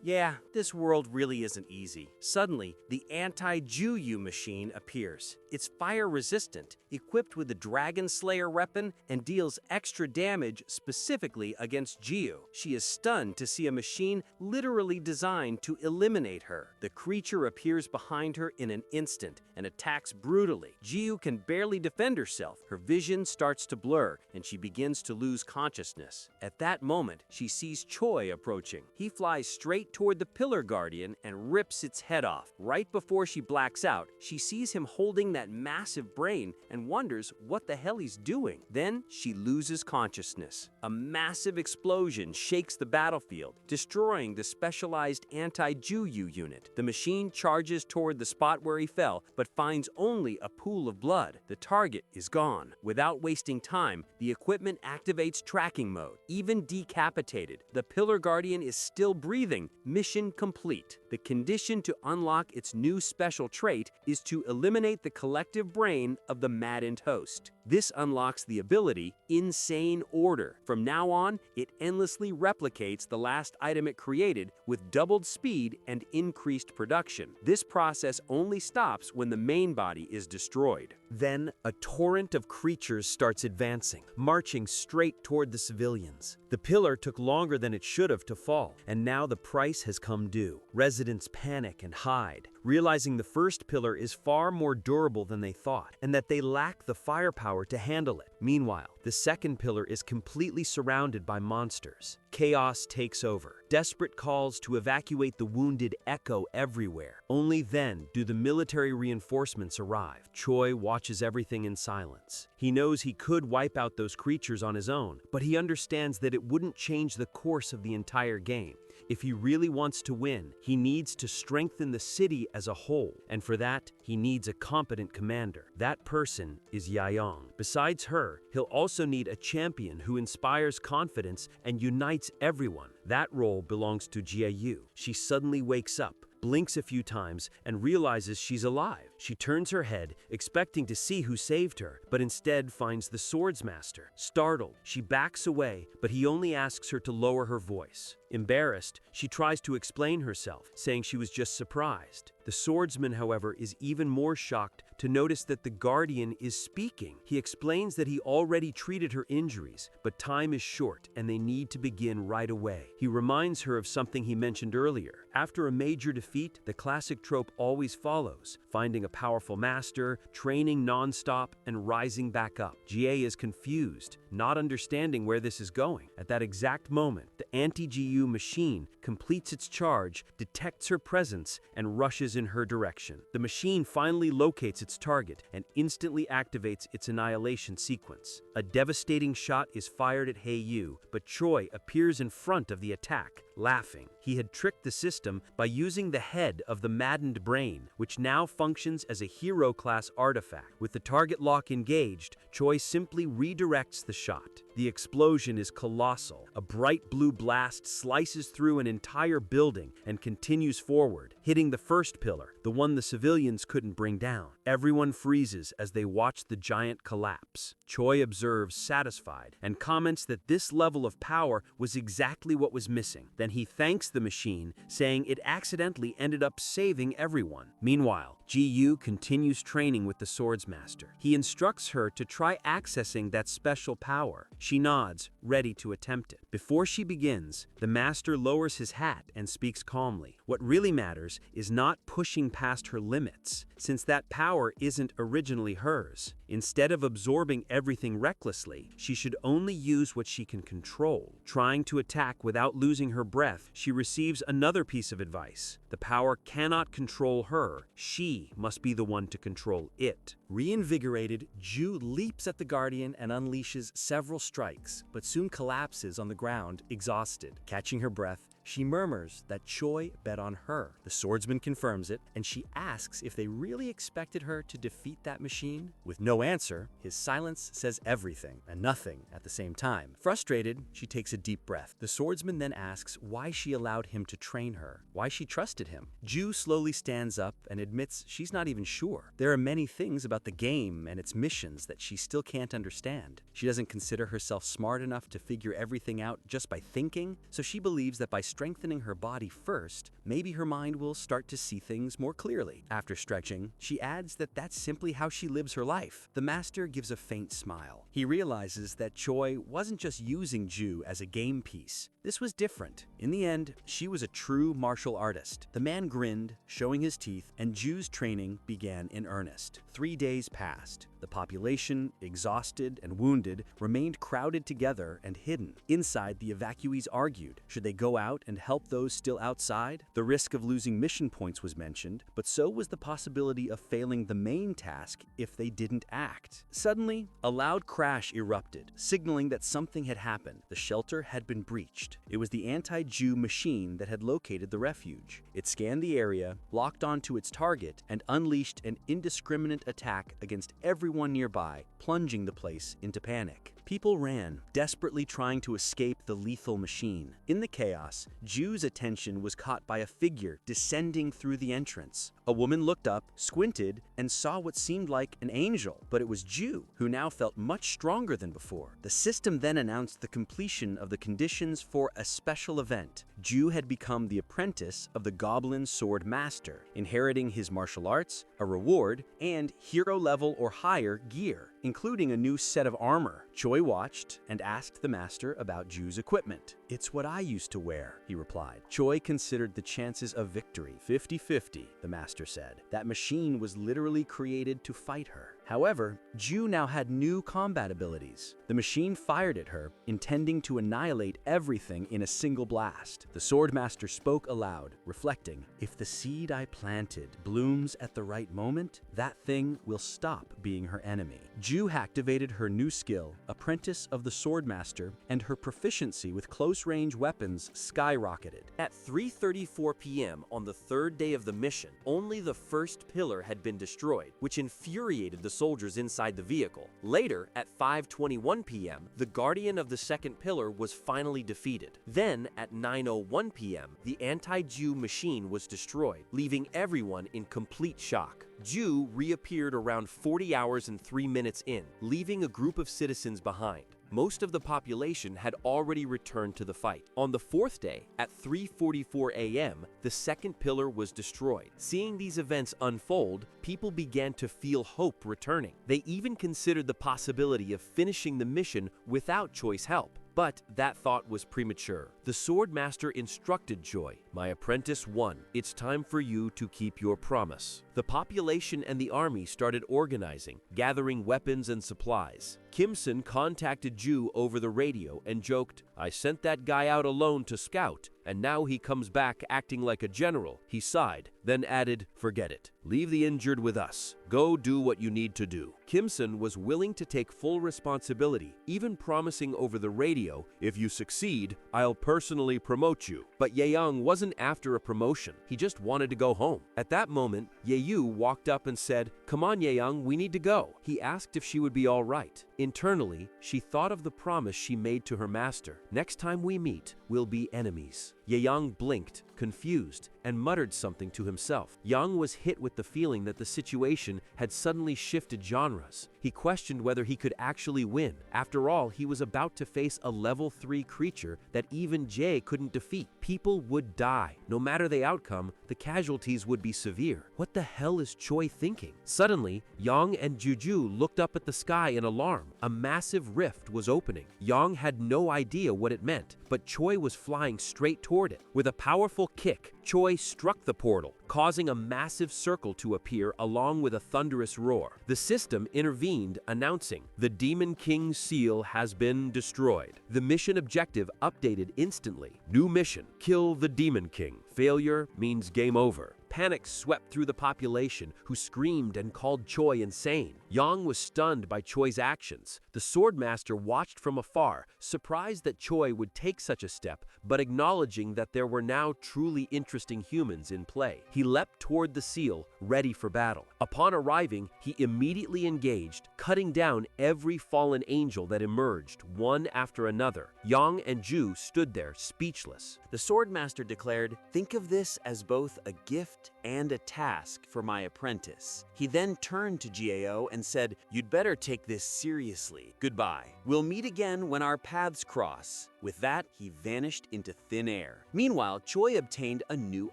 yeah, this world really isn't easy. Suddenly, the anti-Juyu machine appears. It's fire-resistant, equipped with the Dragon Slayer weapon, and deals extra damage specifically against Jiu. She is stunned to see a machine literally designed to eliminate her. The creature appears behind her in an instant and attacks brutally. Jiu can barely defend herself. Her vision starts to blur, and she begins to lose consciousness. At that moment, she sees Choi approaching. He flies straight toward the Pillar Guardian and rips its head off. Right before she blacks out, she sees him holding that massive brain and wonders what the hell he's doing. Then she loses consciousness. A massive explosion shakes the battlefield, destroying the specialized anti-Juyu unit. The machine charges toward the spot where he fell, but finds only a pool of blood. The target is gone. Without wasting time, the equipment activates tracking mode. Even decapitated, the Pillar Guardian is still breathing. Mission complete. The condition to unlock its new special trait is to eliminate the collective brain of the maddened host. This unlocks the ability Insane Order. From now on, it endlessly replicates the last item it created with doubled speed and increased production. This process only stops when the main body is destroyed. Then, a torrent of creatures starts advancing, marching straight toward the civilians. The pillar took longer than it should have to fall, and now the price has come due. Residents panic and hide, realizing the first pillar is far more durable than they thought, and that they lack the firepower to handle it. Meanwhile, the second pillar is completely surrounded by monsters. Chaos takes over. Desperate calls to evacuate the wounded echo everywhere. Only then do the military reinforcements arrive. Choi watches everything in silence. He knows he could wipe out those creatures on his own, but he understands that it wouldn't change the course of the entire game. If he really wants to win, he needs to strengthen the city as a whole, and for that, he needs a competent commander. That person is Yahyong. Besides her, he'll also need a champion who inspires confidence and unites everyone. That role belongs to Jiayu. She suddenly wakes up, blinks a few times, and realizes she's alive. She turns her head, expecting to see who saved her, but instead finds the swordsmaster. Startled, she backs away, but he only asks her to lower her voice. Embarrassed, she tries to explain herself, saying she was just surprised. The swordsman, however, is even more shocked to notice that the guardian is speaking. He explains that he already treated her injuries, but time is short and they need to begin right away. He reminds her of something he mentioned earlier. After a major defeat, the classic trope always follows, finding a powerful master, training non-stop, and rising back up. Jie is confused, not understanding where this is going. At that exact moment, the anti-GU machine completes its charge, detects her presence, and rushes in her direction. The machine finally locates its target and instantly activates its annihilation sequence. A devastating shot is fired at Heiyu, but Choi appears in front of the attack, laughing. He had tricked the system by using the head of the maddened brain, which now functions as a hero-class artifact. With the target lock engaged, Choi simply redirects the shot. The explosion is colossal. A bright blue blast slices through an entire building and continues forward, hitting the first pillar, the one the civilians couldn't bring down. Everyone freezes as they watch the giant collapse. Choi observes, satisfied, and comments that this level of power was exactly what was missing. Then he thanks the machine, saying it accidentally ended up saving everyone. Meanwhile, Ji-Yu continues training with the swordsmaster. He instructs her to try accessing that special power. She nods, ready to attempt it. Before she begins, the master lowers his hat and speaks calmly. What really matters is not pushing past her limits, since that power isn't originally hers. Instead of absorbing everything recklessly, she should only use what she can control. Trying to attack without losing her breath, she receives another piece of advice. The power cannot control her. She must be the one to control it. Reinvigorated, Ju leaps at the Guardian and unleashes several strikes, but soon collapses on the ground, exhausted. Catching her breath, she murmurs that Choi bet on her. The swordsman confirms it, and she asks if they really expected her to defeat that machine. With no answer, his silence says everything and nothing at the same time. Frustrated, she takes a deep breath. The swordsman then asks why she allowed him to train her, why she trusted him. Ju slowly stands up and admits she's not even sure. There are many things about the game and its missions that she still can't understand. She doesn't consider herself smart enough to figure everything out just by thinking, so she believes that by strengthening her body first, maybe her mind will start to see things more clearly. After stretching, she adds that that's simply how she lives her life. The master gives a faint smile. He realizes that Choi wasn't just using Ju as a game piece. This was different. In the end, she was a true martial artist. The man grinned, showing his teeth, and Ju's training began in earnest. 3 days passed. The population, exhausted and wounded, remained crowded together and hidden. Inside, the evacuees argued. Should they go out and help those still outside? The risk of losing mission points was mentioned, but so was the possibility of failing the main task if they didn't act. Suddenly, a loud crash erupted, signaling that something had happened. The shelter had been breached. It was the anti-Jew machine that had located the refuge. It scanned the area, locked onto its target, and unleashed an indiscriminate attack against everyone nearby, plunging the place into panic. People ran, desperately trying to escape the lethal machine. In the chaos, Ju's attention was caught by a figure descending through the entrance. A woman looked up, squinted, and saw what seemed like an angel, but it was Ju, who now felt much stronger than before. The system then announced the completion of the conditions for a special event. Ju had become the apprentice of the Goblin Sword Master, inheriting his martial arts, a reward, and hero-level or higher gear, including a new set of armor. Choi watched and asked the master about Ju's equipment. "It's what I used to wear," he replied. Choi considered the chances of victory 50-50, the master said. That machine was literally created to fight her. However, Ju now had new combat abilities. The machine fired at her, intending to annihilate everything in a single blast. The Swordmaster spoke aloud, reflecting, "If the seed I planted blooms at the right moment, that thing will stop being her enemy." Ju activated her new skill, Apprentice of the Swordmaster, and her proficiency with close-range weapons skyrocketed. At 3:34 p.m. on the third day of the mission, only the first pillar had been destroyed, which infuriated the soldiers inside the vehicle. Later, at 5:21 p.m., the guardian of the second pillar was finally defeated. Then, at 9:01 p.m., the anti-Jew machine was destroyed, leaving everyone in complete shock. Ju reappeared around 40 hours and 3 minutes in, leaving a group of citizens behind. Most of the population had already returned to the fight. On the fourth day, at 3:44 a.m., the second pillar was destroyed. Seeing these events unfold, people began to feel hope returning. They even considered the possibility of finishing the mission without Choi's help. But that thought was premature. The Swordmaster instructed Choi, "My apprentice won. It's time for you to keep your promise." The population and the army started organizing, gathering weapons and supplies. Kimson contacted Ju over the radio and joked, "I sent that guy out alone to scout, and now he comes back acting like a general." He sighed, then added, "Forget it. Leave the injured with us. Go do what you need to do." Kimson was willing to take full responsibility, even promising over the radio, "If you succeed, I'll personally promote you." But Yeyoung wasn't after a promotion. He just wanted to go home. At that moment, Yeyu walked up and said, "Come on, Yeyoung, we need to go." He asked if she would be all right. Internally, she thought of the promise she made to her master. "Next time we meet, we'll be enemies." Yeyoung blinked, confused, and muttered something to himself. Young was hit with the feeling that the situation had suddenly shifted genres. He questioned whether he could actually win. After all, he was about to face a level 3 creature that even Jae couldn't defeat. People would die. No matter the outcome, the casualties would be severe. What the hell is Choi thinking? Suddenly, Yang and Juju looked up at the sky in alarm. A massive rift was opening. Yang had no idea what it meant, but Choi was flying straight toward it. With a powerful kick, Choi struck the portal, causing a massive circle to appear along with a thunderous roar. The system intervened, announcing, "The Demon King's seal has been destroyed." The mission objective updated instantly. New mission, kill the Demon King. Failure means game over. Panic swept through the population, who screamed and called Choi insane. Yang was stunned by Choi's actions. The Swordmaster watched from afar, surprised that Choi would take such a step, but acknowledging that there were now truly interesting humans in play. He leapt toward the seal, ready for battle. Upon arriving, he immediately engaged, cutting down every fallen angel that emerged, one after another. Yang and Ju stood there, speechless. The Swordmaster declared, "Think of this as both a gift and a task for my apprentice." He then turned to Gao and said, "You'd better take this seriously. Goodbye. We'll meet again when our paths cross." With that, he vanished into thin air. Meanwhile, Choi obtained a new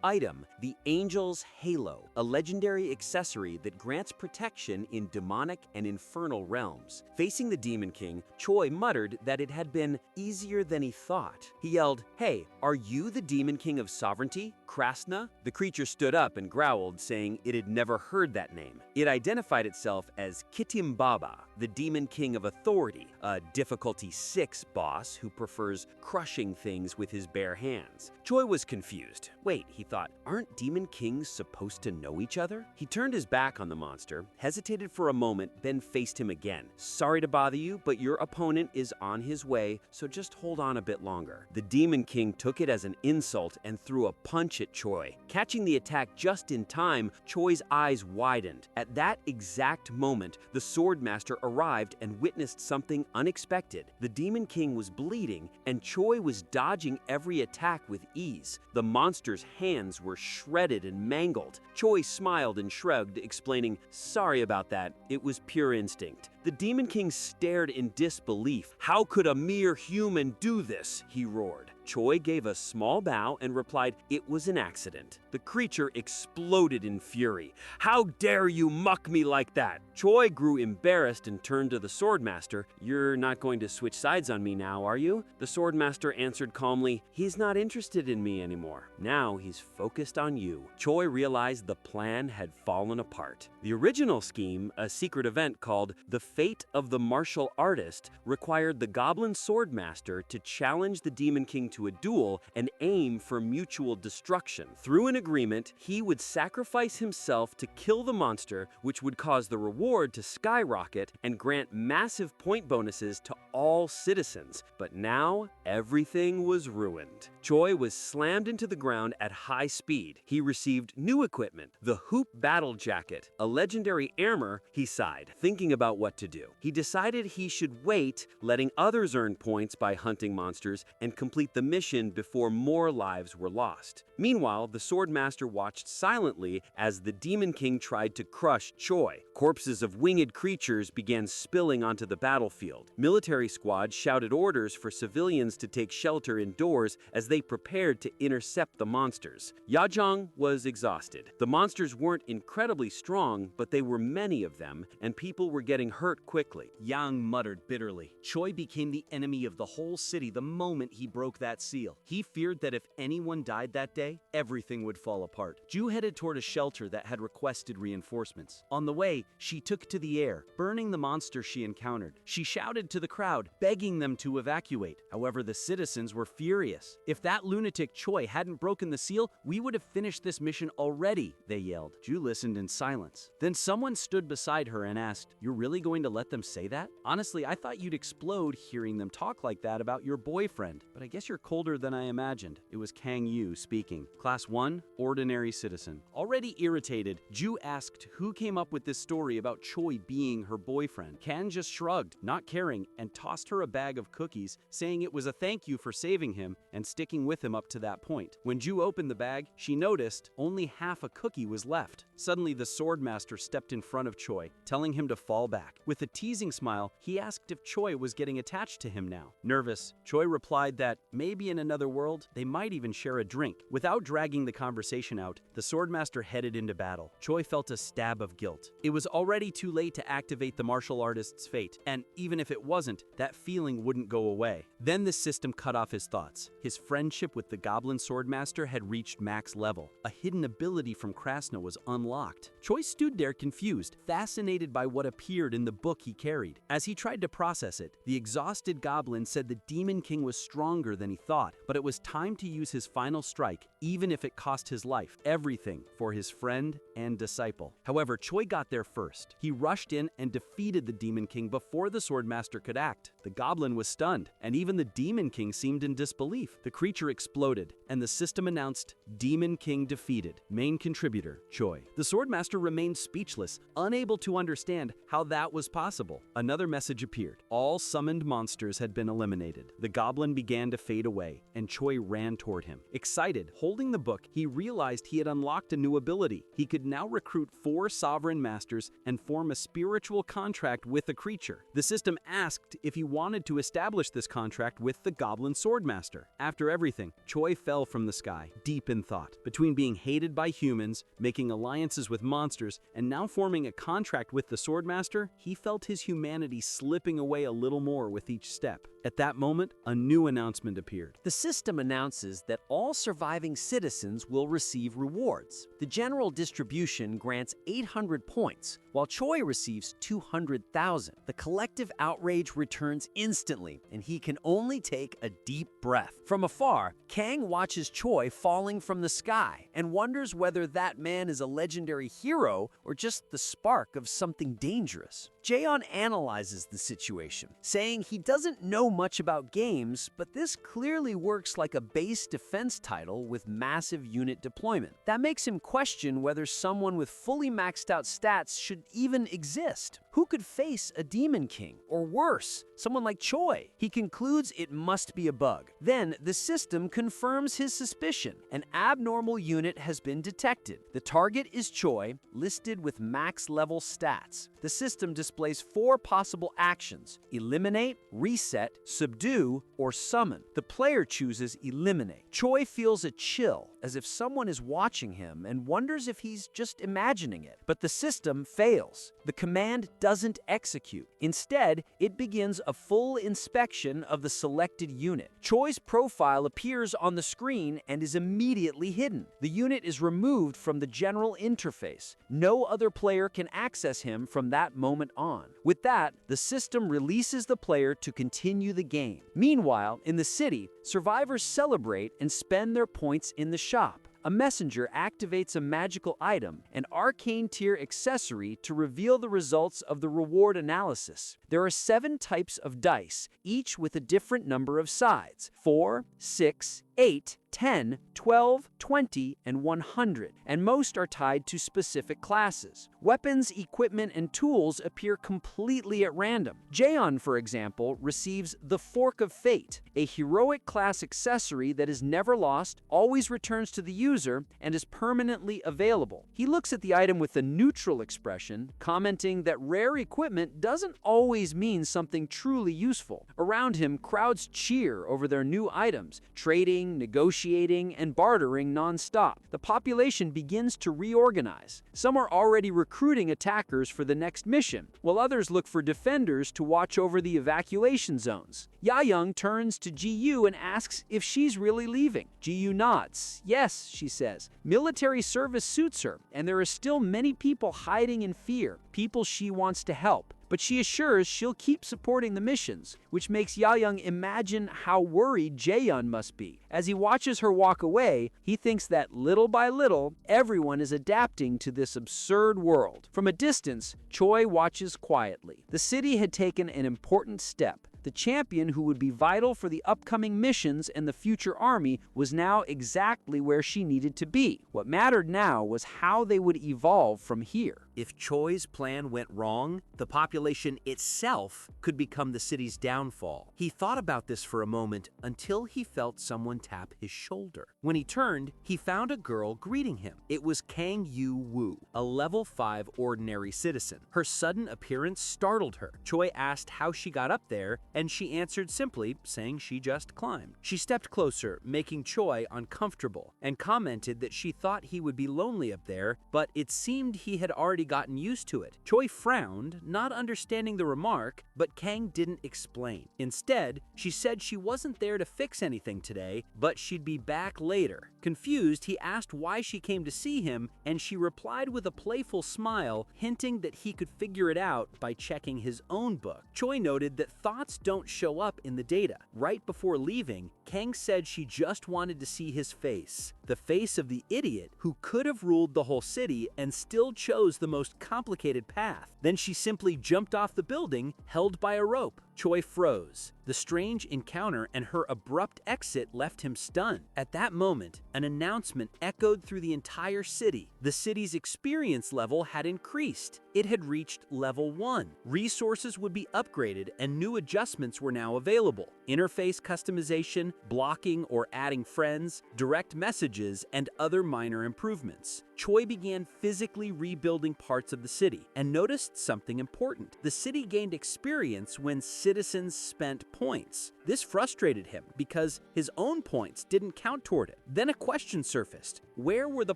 item, the Angel's Halo, a legendary accessory that grants protection in demonic and infernal realms. Facing the Demon King, Choi muttered that it had been easier than he thought. He yelled, "Hey, are you the Demon King of Sovereignty, Krasna?" The creature stood up and growled, saying it had never heard that name. It identified itself as Kitimbaba, the Demon King of Authority, a difficulty 6 boss who prefers crushing things with his bare hands. Choi was confused. Wait, he thought, aren't Demon Kings supposed to know each other? He turned his back on the monster, hesitated for a moment, then faced him again. "Sorry to bother you, but your opponent is on his way, so just hold on a bit longer." The Demon King took it as an insult and threw a punch at Choi. Catching the attack just in time, Choi's eyes widened. At that exact moment, the Swordmaster arrived and witnessed something unexpected. The Demon King was bleeding, and Choi was dodging every attack with ease. The monster's hands were shredded and mangled. Choi smiled and shrugged, explaining, "Sorry about that, it was pure instinct." The Demon King stared in disbelief. "How could a mere human do this?" he roared. Choi gave a small bow and replied, "It was an accident." The creature exploded in fury. "How dare you muck me like that?" Choi grew embarrassed and turned to the Swordmaster. "You're not going to switch sides on me now, are you?" The Swordmaster answered calmly, "He's not interested in me anymore. Now he's focused on you." Choi realized the plan had fallen apart. The original scheme, a secret event called The Fate of the Martial Artist, required the Goblin Swordmaster to challenge the Demon King to a duel and aim for mutual destruction. Through an agreement, he would sacrifice himself to kill the monster, which would cause the reward to skyrocket and grant massive point bonuses to all citizens. But now, everything was ruined. Choi was slammed into the ground at high speed. He received new equipment, the Hoop Battle Jacket, a legendary armor. He sighed, thinking about what to do. He decided he should wait, letting others earn points by hunting monsters, and complete the mission before more lives were lost. Meanwhile, the Swordmaster watched silently as the Demon King tried to crush Choi. Corpses of winged creatures began spilling onto the battlefield. Military squads shouted orders for civilians to take shelter indoors as they prepared to intercept the monsters. Yajong was exhausted. The monsters weren't incredibly strong, but they were many of them, and people were getting hurt quickly. Yang muttered bitterly. Choi became the enemy of the whole city the moment he broke that seal. He feared that if anyone died that day, everything would fall apart. Ju headed toward a shelter that had requested reinforcements. On the way, she took to the air, burning the monster she encountered. She shouted to the crowd, begging them to evacuate. However, the citizens were furious. "If that lunatic Choi hadn't broken the seal, we would have finished this mission already," they yelled. Ju listened in silence. Then someone stood beside her and asked, "You're really going to let them say that? Honestly, I thought you'd explode hearing them talk like that about your boyfriend, but I guess you're colder than I imagined." It was Kang Yu speaking. Class 1, Ordinary Citizen. Already irritated, Ju asked who came up with this story about Choi being her boyfriend. Kan just shrugged, not caring, and tossed her a bag of cookies, saying it was a thank you for saving him and sticking with him up to that point. When Ju opened the bag, she noticed only half a cookie was left. Suddenly, the Swordmaster stepped in front of Choi, telling him to fall back. With a teasing smile, he asked if Choi was getting attached to him now. Nervous, Choi replied that maybe in another world, they might even share a drink. Without dragging the conversation out, the Swordmaster headed into battle. Choi felt a stab of guilt. It was already too late to activate the martial artist's fate, and even if it wasn't, that feeling wouldn't go away. Then the system cut off his thoughts. His friendship with the Goblin Swordmaster had reached max level. A hidden ability from Krasna was unlocked. Choi stood there confused, fascinated by what appeared in the book he carried. As he tried to process it, the exhausted goblin said the Demon King was stronger than he thought, but it was time to use his final strike, even if it cost his life. Everything for his friend and disciple. However, Choi got there first. He rushed in and defeated the Demon King before the Swordmaster could act. The goblin was stunned, and even the Demon King seemed in disbelief. The creature exploded, and the system announced, "Demon King defeated. Main contributor, Choi." The Swordmaster remained speechless, unable to understand how that was possible. Another message appeared. All summoned monsters had been eliminated. The goblin began to fade away, and Choi ran toward him. Excited, holding the book, he realized he had unlocked a new ability. He could now recruit 4 sovereign masters and form a spiritual contract with the creature. The system asked if if he wanted to establish this contract with the Goblin Swordmaster. After everything, Choi fell from the sky, deep in thought. Between being hated by humans, making alliances with monsters, and now forming a contract with the Swordmaster, he felt his humanity slipping away a little more with each step. At that moment, a new announcement appeared. The system announces that all surviving citizens will receive rewards. The general distribution grants 800 points, while Choi receives 200,000. The collective outrage returns instantly, and he can only take a deep breath. From afar, Kang watches Choi falling from the sky and wonders whether that man is a legendary hero or just the spark of something dangerous. Jaeon analyzes the situation, saying he doesn't know much about games, but this clearly works like a base defense title with massive unit deployment. That makes him question whether someone with fully maxed out stats should even exist. Who could face a Demon King? Or worse, someone like Choi? He concludes it must be a bug. Then, the system confirms his suspicion. An abnormal unit has been detected. The target is Choi, listed with max level stats. The system displays 4 possible actions: eliminate, reset, subdue, or summon. The player chooses eliminate. Choi feels a chill, as if someone is watching him and wonders if he's just imagining it. But the system fails. The command doesn't execute. Instead, it begins a full inspection of the selected unit. Choi's profile appears on the screen and is immediately hidden. The unit is removed from the general interface. No other player can access him from that moment on. With that, the system releases the player to continue the game. Meanwhile, in the city, survivors celebrate and spend their points in the shop. A messenger activates a magical item, an arcane tier accessory, to reveal the results of the reward analysis. There are 7 types of dice, each with a different number of sides: 4, 6, 8, 10, 12, 20, and 100, and most are tied to specific classes. Weapons, equipment, and tools appear completely at random. Jaeon, for example, receives the Fork of Fate, a heroic class accessory that is never lost, always returns to the user, and is permanently available. He looks at the item with a neutral expression, commenting that rare equipment doesn't always mean something truly useful. Around him, crowds cheer over their new items, trading, negotiating, and bartering non-stop. The population begins to reorganize. Some are already recruiting attackers for the next mission, while others look for defenders to watch over the evacuation zones. Yayoung turns to Ji-yu and asks if she's really leaving. Ji-yu nods. Yes, she says. Military service suits her, and there are still many people hiding in fear, people she wants to help. But she assures she'll keep supporting the missions, which makes Yayoung imagine how worried Jaeon must be. As he watches her walk away, he thinks that little by little, everyone is adapting to this absurd world. From a distance, Choi watches quietly. The city had taken an important step. The champion who would be vital for the upcoming missions and the future army was now exactly where she needed to be. What mattered now was how they would evolve from here. If Choi's plan went wrong, the population itself could become the city's downfall. He thought about this for a moment until he felt someone tap his shoulder. When he turned, he found a girl greeting him. It was Kang Yu-woo, a level 5 ordinary citizen. Her sudden appearance startled her. Choi asked how she got up there, and she answered simply, saying she just climbed. She stepped closer, making Choi uncomfortable, and commented that she thought he would be lonely up there, but it seemed he had already gotten used to it. Choi frowned, not understanding the remark, but Kang didn't explain. Instead, she said she wasn't there to fix anything today, but she'd be back later. Confused, he asked why she came to see him, and she replied with a playful smile, hinting that he could figure it out by checking his own book. Choi noted that thoughts don't show up in the data. Right before leaving, Kang said she just wanted to see his face. The face of the idiot who could have ruled the whole city and still chose the most complicated path. Then she simply jumped off the building, held by a rope. Choi froze. The strange encounter and her abrupt exit left him stunned. At that moment, an announcement echoed through the entire city. The city's experience level had increased. It had reached level 1. Resources would be upgraded and new adjustments were now available. interface customization, blocking or adding friends, direct messages, and other minor improvements. Choi began physically rebuilding parts of the city and noticed something important. The city gained experience when citizens spent points. This frustrated him because his own points didn't count toward it. Then a question surfaced. Where were the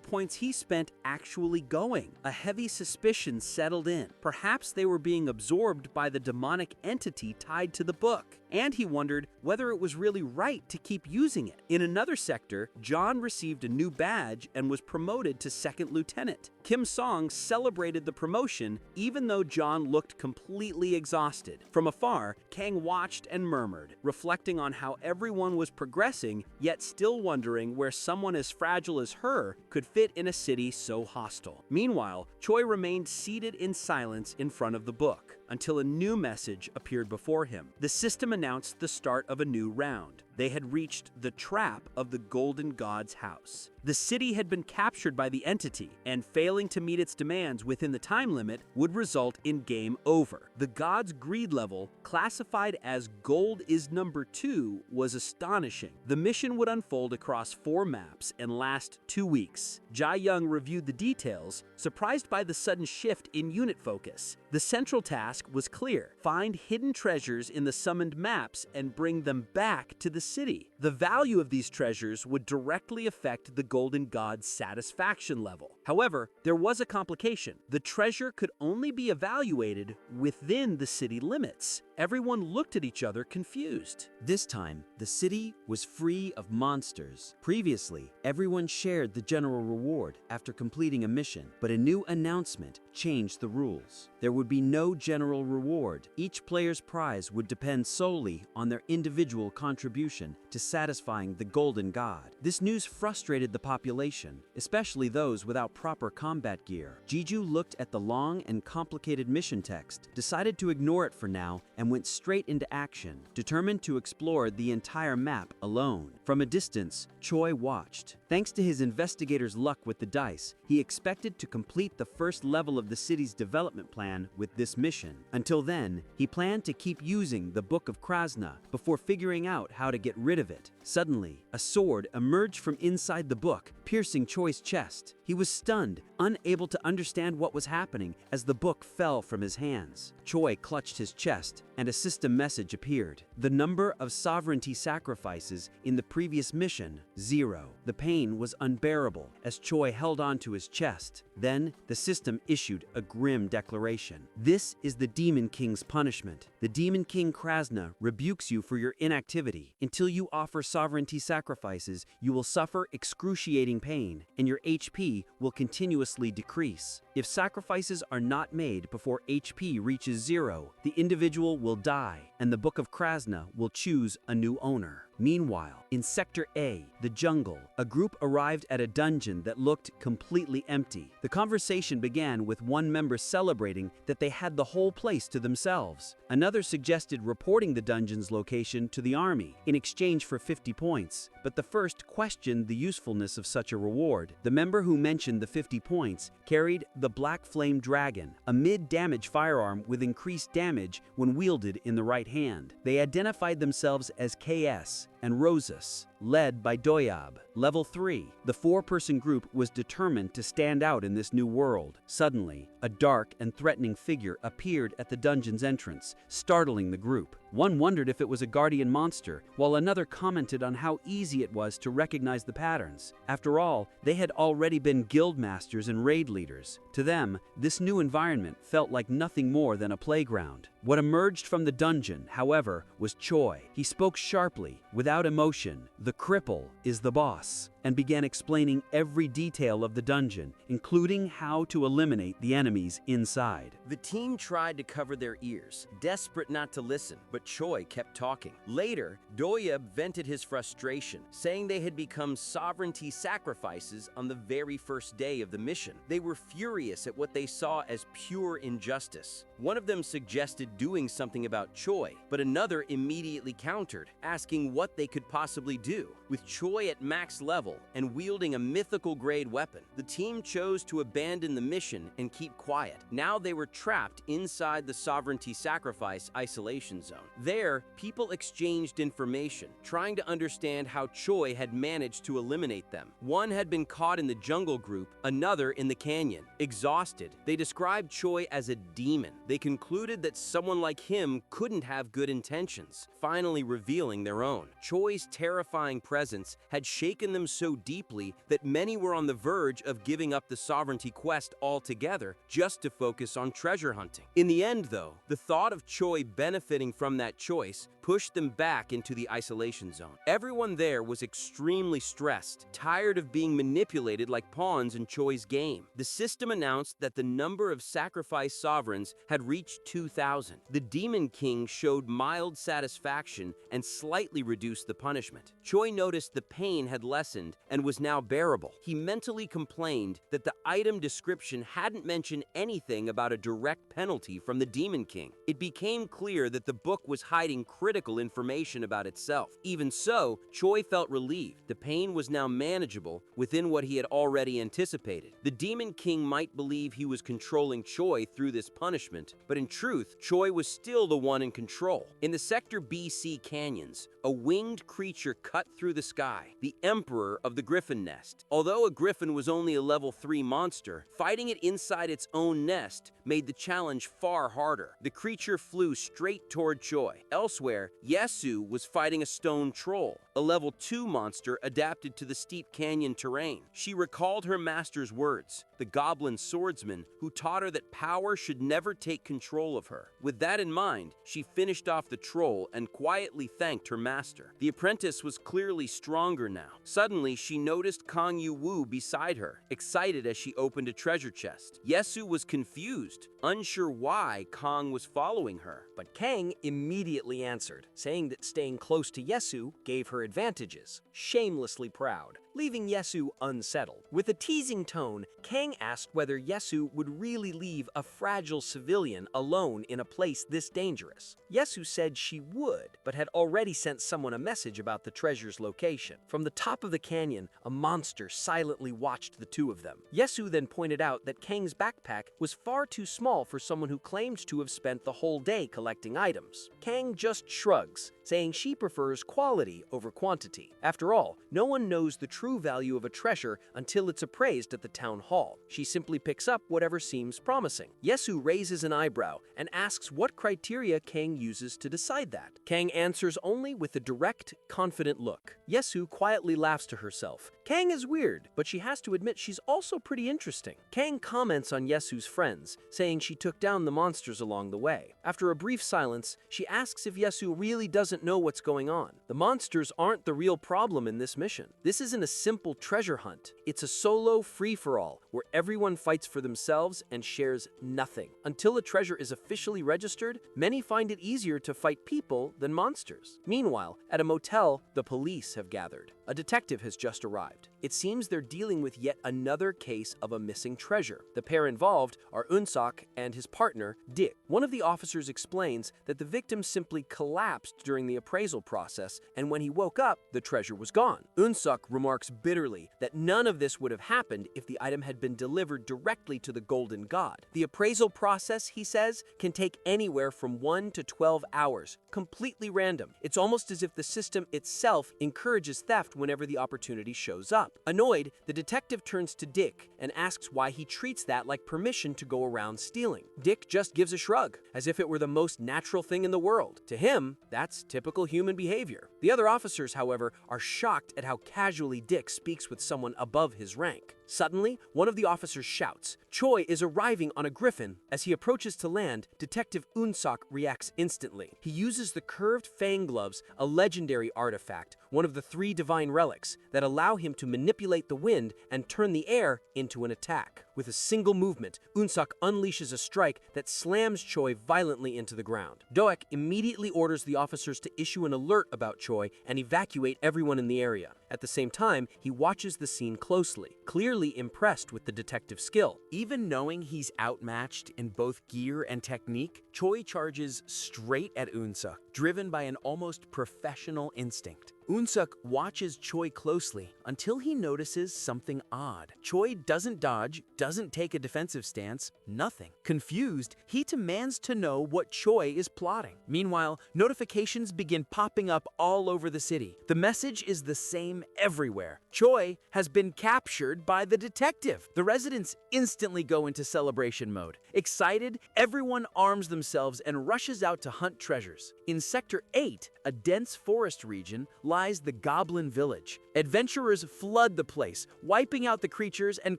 points he spent actually going? A heavy suspicion settled in. Perhaps they were being absorbed by the demonic entity tied to the book. And he wondered whether it was really right to keep using it. In another sector, John received a new badge and was promoted to second lieutenant. Kim Song celebrated the promotion even though John looked completely exhausted. From afar, Kang watched and murmured, reflecting on how everyone was progressing, yet still wondering where someone as fragile as her could fit in a city so hostile. Meanwhile, Choi remained seated in silence in front of the book until a new message appeared before him. The system announced the start of a new round. They had reached the trap of the Golden God's house. The city had been captured by the entity, and failing to meet its demands within the time limit would result in game over. The god's greed level, classified as Gold is number 2, was astonishing. The mission would unfold across 4 maps and last 2 weeks. Jae-young reviewed the details, surprised by the sudden shift in unit focus. The central task was clear: find hidden treasures in the summoned maps and bring them back to the city. The value of these treasures would directly affect the Golden God's satisfaction level. However, there was a complication. The treasure could only be evaluated within the city limits. Everyone looked at each other confused. This time, the city was free of monsters. Previously, everyone shared the general reward after completing a mission, but a new announcement changed the rules. There would be no general reward. Each player's prize would depend solely on their individual contribution to satisfying the Golden God. This news frustrated the population, especially those without proper combat gear. Jeju looked at the long and complicated mission text, decided to ignore it for now, and went straight into action, determined to explore the entire map alone. From a distance, Choi watched. Thanks to his investigator's luck with the dice, he expected to complete the first level of the city's development plan with this mission. Until then, he planned to keep using the Book of Krasna before figuring out how to get rid of it. Suddenly, a sword emerged from inside the book, piercing Choi's chest. He was stunned, unable to understand what was happening as the book fell from his hands. Choi clutched his chest, and a system message appeared. The number of sovereignty sacrifices in the previous mission, 0. The pain was unbearable as Choi held onto his chest. Then, the system issued a grim declaration. This is the Demon King's punishment. The Demon King Krasna rebukes you for your inactivity. Until you offer sovereignty sacrifices, you will suffer excruciating pain, and your HP will continuously decrease. If sacrifices are not made before HP reaches 0, the individual will die, and the Book of Krasna will choose a new owner. Meanwhile, in Sector A, the jungle, a group arrived at a dungeon that looked completely empty. The conversation began with one member celebrating that they had the whole place to themselves. Another suggested reporting the dungeon's location to the army in exchange for 50 points, but the first questioned the usefulness of such a reward. The member who mentioned the 50 points carried the Black Flame Dragon, a mid-damage firearm with increased damage when wielded in the right hand. They identified themselves as KS and Rosus, led by Doyab. Level 3. The 4-person group was determined to stand out in this new world. Suddenly, a dark and threatening figure appeared at the dungeon's entrance, startling the group. One wondered if it was a guardian monster, while another commented on how easy it was to recognize the patterns. After all, they had already been guild masters and raid leaders. To them, this new environment felt like nothing more than a playground. What emerged from the dungeon, however, was Choi. He spoke sharply, without emotion. The cripple is the boss, and began explaining every detail of the dungeon, including how to eliminate the enemies inside. The team tried to cover their ears, desperate not to listen, but Choi kept talking. Later, Doyab vented his frustration, saying they had become sovereignty sacrifices on the very first day of the mission. They were furious at what they saw as pure injustice. One of them suggested doing something about Choi, but another immediately countered, asking what they could possibly do. With Choi at max level, powerful and wielding a mythical-grade weapon. The team chose to abandon the mission and keep quiet. Now they were trapped inside the Sovereignty Sacrifice isolation zone. There, people exchanged information, trying to understand how Choi had managed to eliminate them. One had been caught in the jungle group, another in the canyon. Exhausted, they described Choi as a demon. They concluded that someone like him couldn't have good intentions, finally revealing their own. Choi's terrifying presence had shaken them so deeply that many were on the verge of giving up the sovereignty quest altogether just to focus on treasure hunting. In the end, though, the thought of Choi benefiting from that choice pushed them back into the isolation zone. Everyone there was extremely stressed, tired of being manipulated like pawns in Choi's game. The system announced that the number of sacrifice sovereigns had reached 2,000. The Demon King showed mild satisfaction and slightly reduced the punishment. Choi noticed the pain had lessened and was now bearable. He mentally complained that the item description hadn't mentioned anything about a direct penalty from the Demon King. It became clear that the book was hiding critical information about itself. Even so, Choi felt relieved. The pain was now manageable within what he had already anticipated. The Demon King might believe he was controlling Choi through this punishment, but in truth, Choi was still the one in control. In the Sector BC canyons, a winged creature cut through the sky, the Emperor of the Griffin Nest. Although a griffin was only a level 3 monster, fighting it inside its own nest made the challenge far harder. The creature flew straight toward Choi. Elsewhere, Yesu was fighting a stone troll, a level 2 monster adapted to the steep canyon terrain. She recalled her master's words, the goblin swordsman, who taught her that power should never take control of her. With that in mind, she finished off the troll and quietly thanked her master. The apprentice was clearly stronger now. Suddenly, she noticed Kang Yu-woo beside her, excited as she opened a treasure chest. Yesu was confused, unsure why Kang was following her. But Kang immediately answered, saying that staying close to Yesu gave her advantages, shamelessly proud, leaving Yesu unsettled. With a teasing tone, Kang asked whether Yesu would really leave a fragile civilian alone in a place this dangerous. Yesu said she would, but had already sent someone a message about the treasure's location. From the top of the canyon, a monster silently watched the two of them. Yesu then pointed out that Kang's backpack was far too small for someone who claimed to have spent the whole day collecting items. Kang just shrugs, saying she prefers quality over quantity. After all, no one knows the true value of a treasure until it's appraised at the town hall. She simply picks up whatever seems promising. Yesu raises an eyebrow and asks what criteria Kang uses to decide that. Kang answers only with a direct, confident look. Yesu quietly laughs to herself. Kang is weird, but she has to admit she's also pretty interesting. Kang comments on Yesu's friends, saying she took down the monsters along the way. After a brief silence, she asks if Yesu really doesn't know what's going on. The monsters aren't the real problem in this mission. This isn't a simple treasure hunt. It's a solo free-for-all where everyone fights for themselves and shares nothing. Until a treasure is officially registered, many find it easier to fight people than monsters. Meanwhile, at a motel, the police have gathered. A detective has just arrived. It seems they're dealing with yet another case of a missing treasure. The pair involved are Unsok and his partner, Dick. One of the officers explains that the victim simply collapsed during the appraisal process, and when he woke up, the treasure was gone. Unsok remarks bitterly that none of this would have happened if the item had been delivered directly to the Golden God. The appraisal process, he says, can take anywhere from 1 to 12 hours, completely random. It's almost as if the system itself encourages theft whenever the opportunity shows up. Annoyed, the detective turns to Dick and asks why he treats that like permission to go around stealing. Dick just gives a shrug, as if it were the most natural thing in the world. To him, that's typical human behavior. The other officers, however, are shocked at how casually Dick speaks with someone above his rank. Suddenly, one of the officers shouts, "Choi is arriving on a griffin." As he approaches to land, Detective Unsok reacts instantly. He uses the curved fang gloves, a legendary artifact, one of the 3 divine relics, that allow him to manipulate the wind and turn the air into an attack. With a single movement, Unsok unleashes a strike that slams Choi violently into the ground. Doek immediately orders the officers to issue an alert about Choi and evacuate everyone in the area. At the same time, he watches the scene closely, clearly impressed with the detective's skill. Even knowing he's outmatched in both gear and technique, Choi charges straight at Unsuk, driven by an almost professional instinct. Unsuk watches Choi closely until he notices something odd. Choi doesn't dodge, doesn't take a defensive stance, nothing. Confused, he demands to know what Choi is plotting. Meanwhile, notifications begin popping up all over the city. The message is the same everywhere. Choi has been captured by the detective. The residents instantly go into celebration mode. Excited, everyone arms themselves and rushes out to hunt treasures. In Sector 8, a dense forest region, lies the Goblin Village. Adventurers flood the place, wiping out the creatures and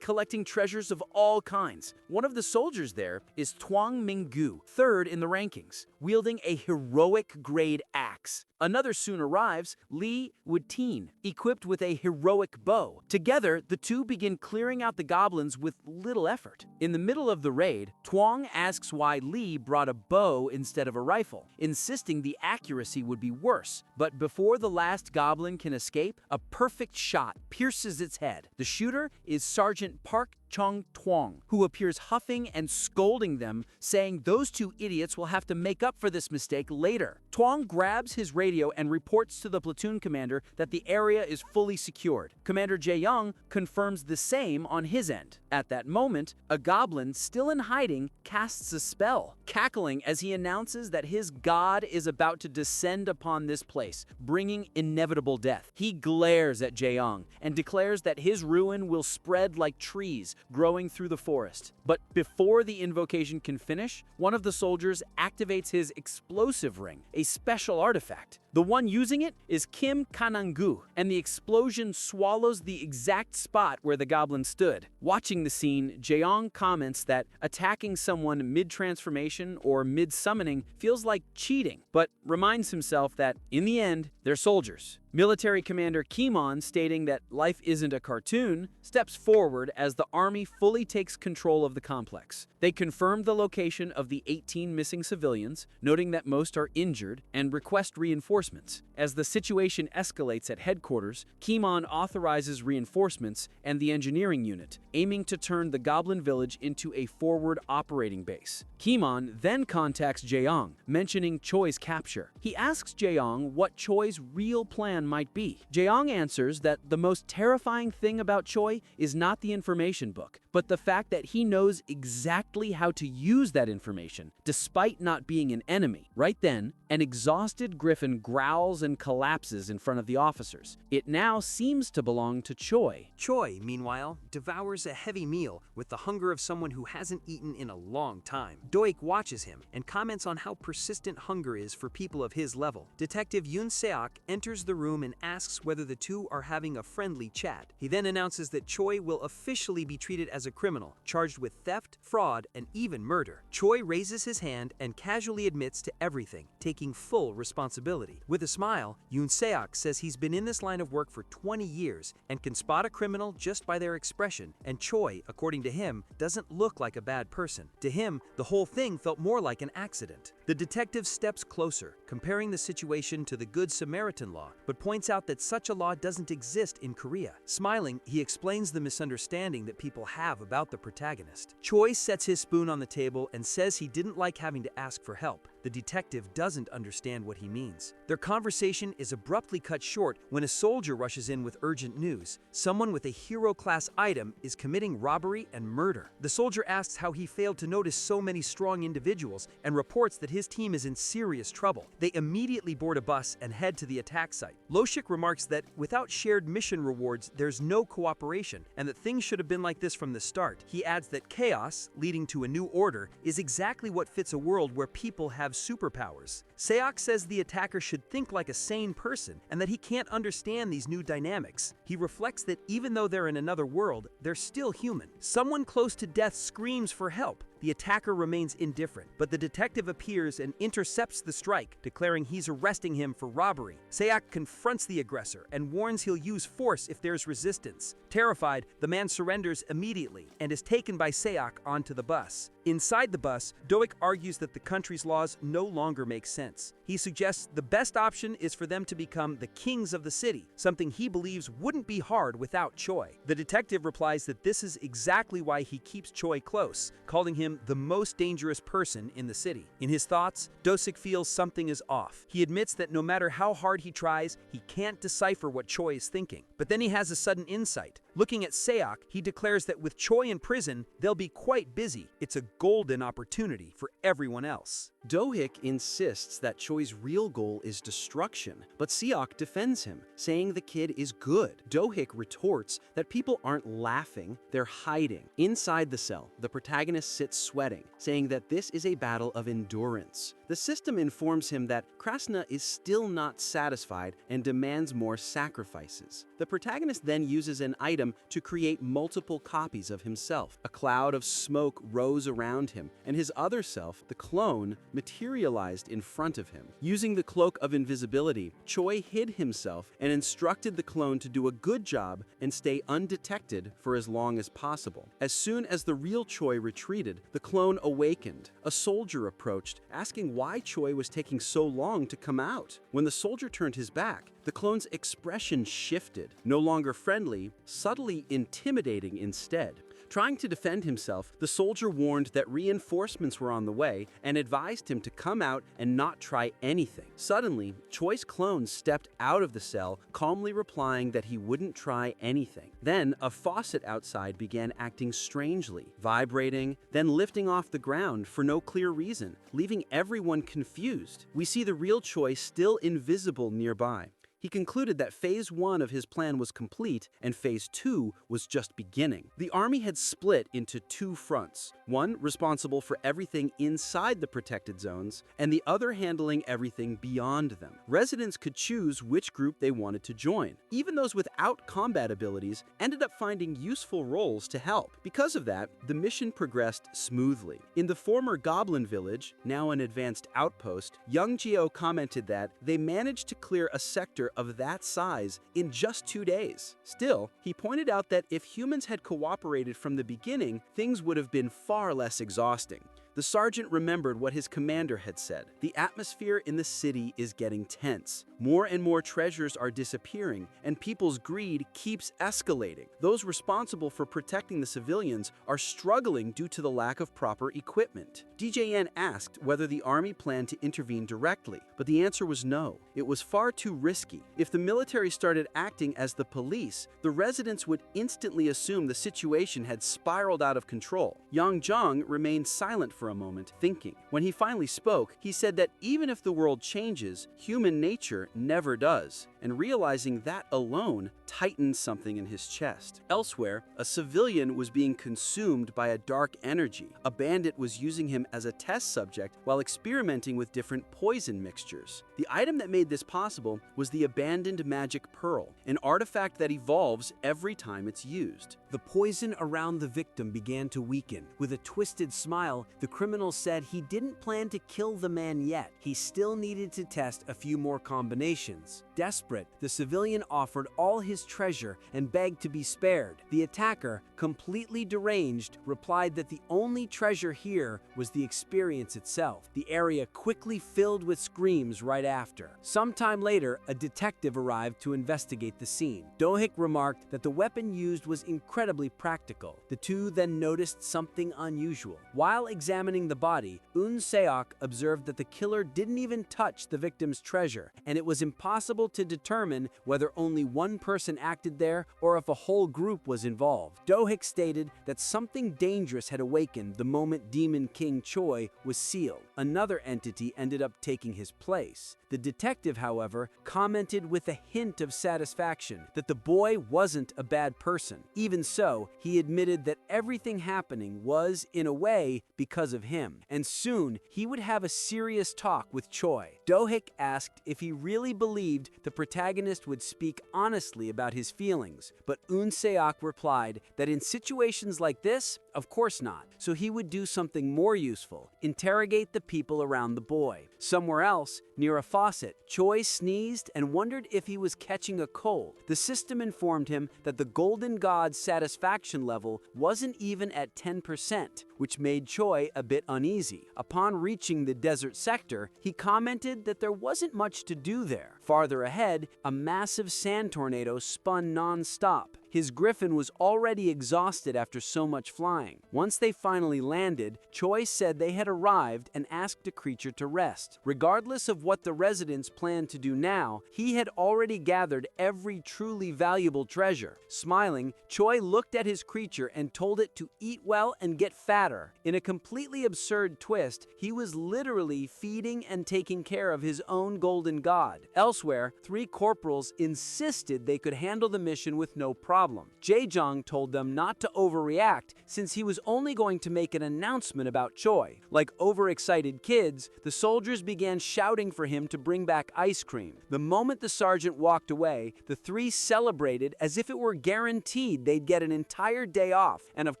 collecting treasures of all kinds. One of the soldiers there is Twang Minggu, third in the rankings, wielding a heroic-grade axe. Another soon arrives, Li Wutin, equipped with a heroic bow. Together, the two begin clearing out the goblins with little effort. In the middle of the raid, Twang asks why Li brought a bow instead of a rifle, insisting the accuracy would be worse. But before the last goblin can escape, a perfect shot pierces its head. The shooter is Sergeant Park Chung Twang, who appears huffing and scolding them, saying those two idiots will have to make up for this mistake later. Twang grabs his radio and reports to the platoon commander that the area is fully secured. Commander Jae-young confirms the same on his end. At that moment, a goblin, still in hiding, casts a spell, cackling as he announces that his god is about to descend upon this place, bringing inevitable death. He glares at Jae-young and declares that his ruin will spread like trees, growing through the forest. But before the invocation can finish, one of the soldiers activates his explosive ring, a special artifact. The one using it is Kim Kanangu, and the explosion swallows the exact spot where the goblin stood. Watching the scene, Jae-young comments that attacking someone mid-transformation or mid-summoning feels like cheating, but reminds himself that, in the end, they're soldiers. Military Commander Kimon, stating that life isn't a cartoon, steps forward as the army fully takes control of the complex. They confirm the location of the 18 missing civilians, noting that most are injured, and request reinforcements. As the situation escalates at headquarters, Kimon authorizes reinforcements and the engineering unit, aiming to turn the Goblin Village into a forward operating base. Kimon then contacts Jae-young, mentioning Choi's capture. He asks Jae-young what Choi's real plan might be. Jae-young answers that the most terrifying thing about Choi is not the information book, but the fact that he knows exactly how to use that information, despite not being an enemy. Right then, an exhausted Griffin growls and collapses in front of the officers. It now seems to belong to Choi. Choi, meanwhile, devours a heavy meal with the hunger of someone who hasn't eaten in a long time. Doik watches him and comments on how persistent hunger is for people of his level. Detective Yoon Seok enters the room and asks whether the two are having a friendly chat. He then announces that Choi will officially be treated as a criminal, charged with theft, fraud, and even murder. Choi raises his hand and casually admits to everything, taking full responsibility. With a smile, Yoon Seok says he's been in this line of work for 20 years and can spot a criminal just by their expression, and Choi, according to him, doesn't look like a bad person. To him, the whole thing felt more like an accident. The detective steps closer, comparing the situation to the Good Samaritan law, but points out that such a law doesn't exist in Korea. Smiling, he explains the misunderstanding that people have about the protagonist. Choi sets his spoon on the table and says he didn't like having to ask for help. The detective doesn't understand what he means. Their conversation is abruptly cut short when a soldier rushes in with urgent news. Someone with a hero-class item is committing robbery and murder. The soldier asks how he failed to notice so many strong individuals and reports that his team is in serious trouble. They immediately board a bus and head to the attack site. Loshik remarks that without shared mission rewards, there's no cooperation, and that things should have been like this from the start. He adds that chaos, leading to a new order, is exactly what fits a world where people have superpowers. Seok says the attacker should think like a sane person and that he can't understand these new dynamics. He reflects that even though they're in another world, they're still human. Someone close to death screams for help. The attacker remains indifferent, but the detective appears and intercepts the strike, declaring he's arresting him for robbery. Seok confronts the aggressor and warns he'll use force if there's resistance. Terrified, the man surrenders immediately and is taken by Seok onto the bus. Inside the bus, Doik argues that the country's laws no longer make sense. He suggests the best option is for them to become the kings of the city, something he believes wouldn't be hard without Choi. The detective replies that this is exactly why he keeps Choi close, calling him him the most dangerous person in the city. In his thoughts, Dosik feels something is off. He admits that no matter how hard he tries, he can't decipher what Choi is thinking. But then he has a sudden insight. Looking at Seok, he declares that with Choi in prison, they'll be quite busy. It's a golden opportunity for everyone else. Do-hik insists that Choi's real goal is destruction, but Seok defends him, saying the kid is good. Do-hik retorts that people aren't laughing, they're hiding. Inside the cell, the protagonist sits sweating, saying that this is a battle of endurance. The system informs him that Krasna is still not satisfied and demands more sacrifices. The protagonist then uses an item to create multiple copies of himself. A cloud of smoke rose around him, and his other self, the clone, materialized in front of him. Using the cloak of invisibility, Choi hid himself and instructed the clone to do a good job and stay undetected for as long as possible. As soon as the real Choi retreated, the clone awakened. A soldier approached, asking why Choi was taking so long to come out. When the soldier turned his back, the clone's expression shifted, no longer friendly, subtly intimidating instead. Trying to defend himself, the soldier warned that reinforcements were on the way and advised him to come out and not try anything. Suddenly, Choi's clone stepped out of the cell, calmly replying that he wouldn't try anything. Then, a faucet outside began acting strangely, vibrating, then lifting off the ground for no clear reason, leaving everyone confused. We see the real Choi still invisible nearby. He concluded that Phase 1 of his plan was complete and Phase 2 was just beginning. The army had split into two fronts, one responsible for everything inside the protected zones, and the other handling everything beyond them. Residents could choose which group they wanted to join. Even those without combat abilities ended up finding useful roles to help. Because of that, the mission progressed smoothly. In the former Goblin Village, now an advanced outpost, Young Jio commented that they managed to clear a sector of that size in just 2 days. Still, he pointed out that if humans had cooperated from the beginning, things would have been far less exhausting. The sergeant remembered what his commander had said. The atmosphere in the city is getting tense. More and more treasures are disappearing, and people's greed keeps escalating. Those responsible for protecting the civilians are struggling due to the lack of proper equipment. DJN asked whether the army planned to intervene directly, but the answer was no. It was far too risky. If the military started acting as the police, the residents would instantly assume the situation had spiraled out of control. Yang Zhang remained silent for a moment, thinking. When he finally spoke, he said that even if the world changes, human nature never does, and realizing that alone tightened something in his chest. Elsewhere, a civilian was being consumed by a dark energy. A bandit was using him as a test subject while experimenting with different poison mixtures. The item that made this possible was the abandoned magic pearl, an artifact that evolves every time it's used. The poison around the victim began to weaken. With a twisted smile, the criminal said he didn't plan to kill the man yet. He still needed to test a few more combinations. Desperate, the civilian offered all his treasure and begged to be spared. The attacker, completely deranged, replied that the only treasure here was the experience itself. The area quickly filled with screams right after. Sometime later, a detective arrived to investigate the scene. Do-hik remarked that the weapon used was incredibly practical. The two then noticed something unusual. While examining the body, Seok observed that the killer didn't even touch the victim's treasure, and it was impossible to determine whether only one person acted there or if a whole group was involved. Do-hik stated that something dangerous had awakened the moment Demon King Choi was sealed. Another entity ended up taking his place. The detective, however, commented with a hint of satisfaction that the boy wasn't a bad person. Even so, he admitted that everything happening was, in a way, because of him, and soon he would have a serious talk with Choi. Do-hik asked if he really believed the protagonist would speak honestly about his feelings, but Seok replied that in situations like this, of course not, so he would do something more useful, interrogate the people around the boy. Somewhere else, near a faucet, Choi sneezed and wondered if he was catching a cold. The system informed him that the Golden God's satisfaction level wasn't even at 10%, which made Choi a bit uneasy. Upon reaching the desert sector, he commented that there wasn't much to do there. Farther ahead, a massive sand tornado spun non-stop. His griffin was already exhausted after so much flying. Once they finally landed, Choi said they had arrived and asked the creature to rest. Regardless of what the residents planned to do now, he had already gathered every truly valuable treasure. Smiling, Choi looked at his creature and told it to eat well and get fatter. In a completely absurd twist, he was literally feeding and taking care of his own golden god. Elsewhere, 3 corporals insisted they could handle the mission with no problem. Jae-jong told them not to overreact since he was only going to make an announcement about Choi. Like overexcited kids, the soldiers began shouting for him to bring back ice cream. The moment the sergeant walked away, the 3 celebrated as if it were guaranteed they'd get an entire day off, and of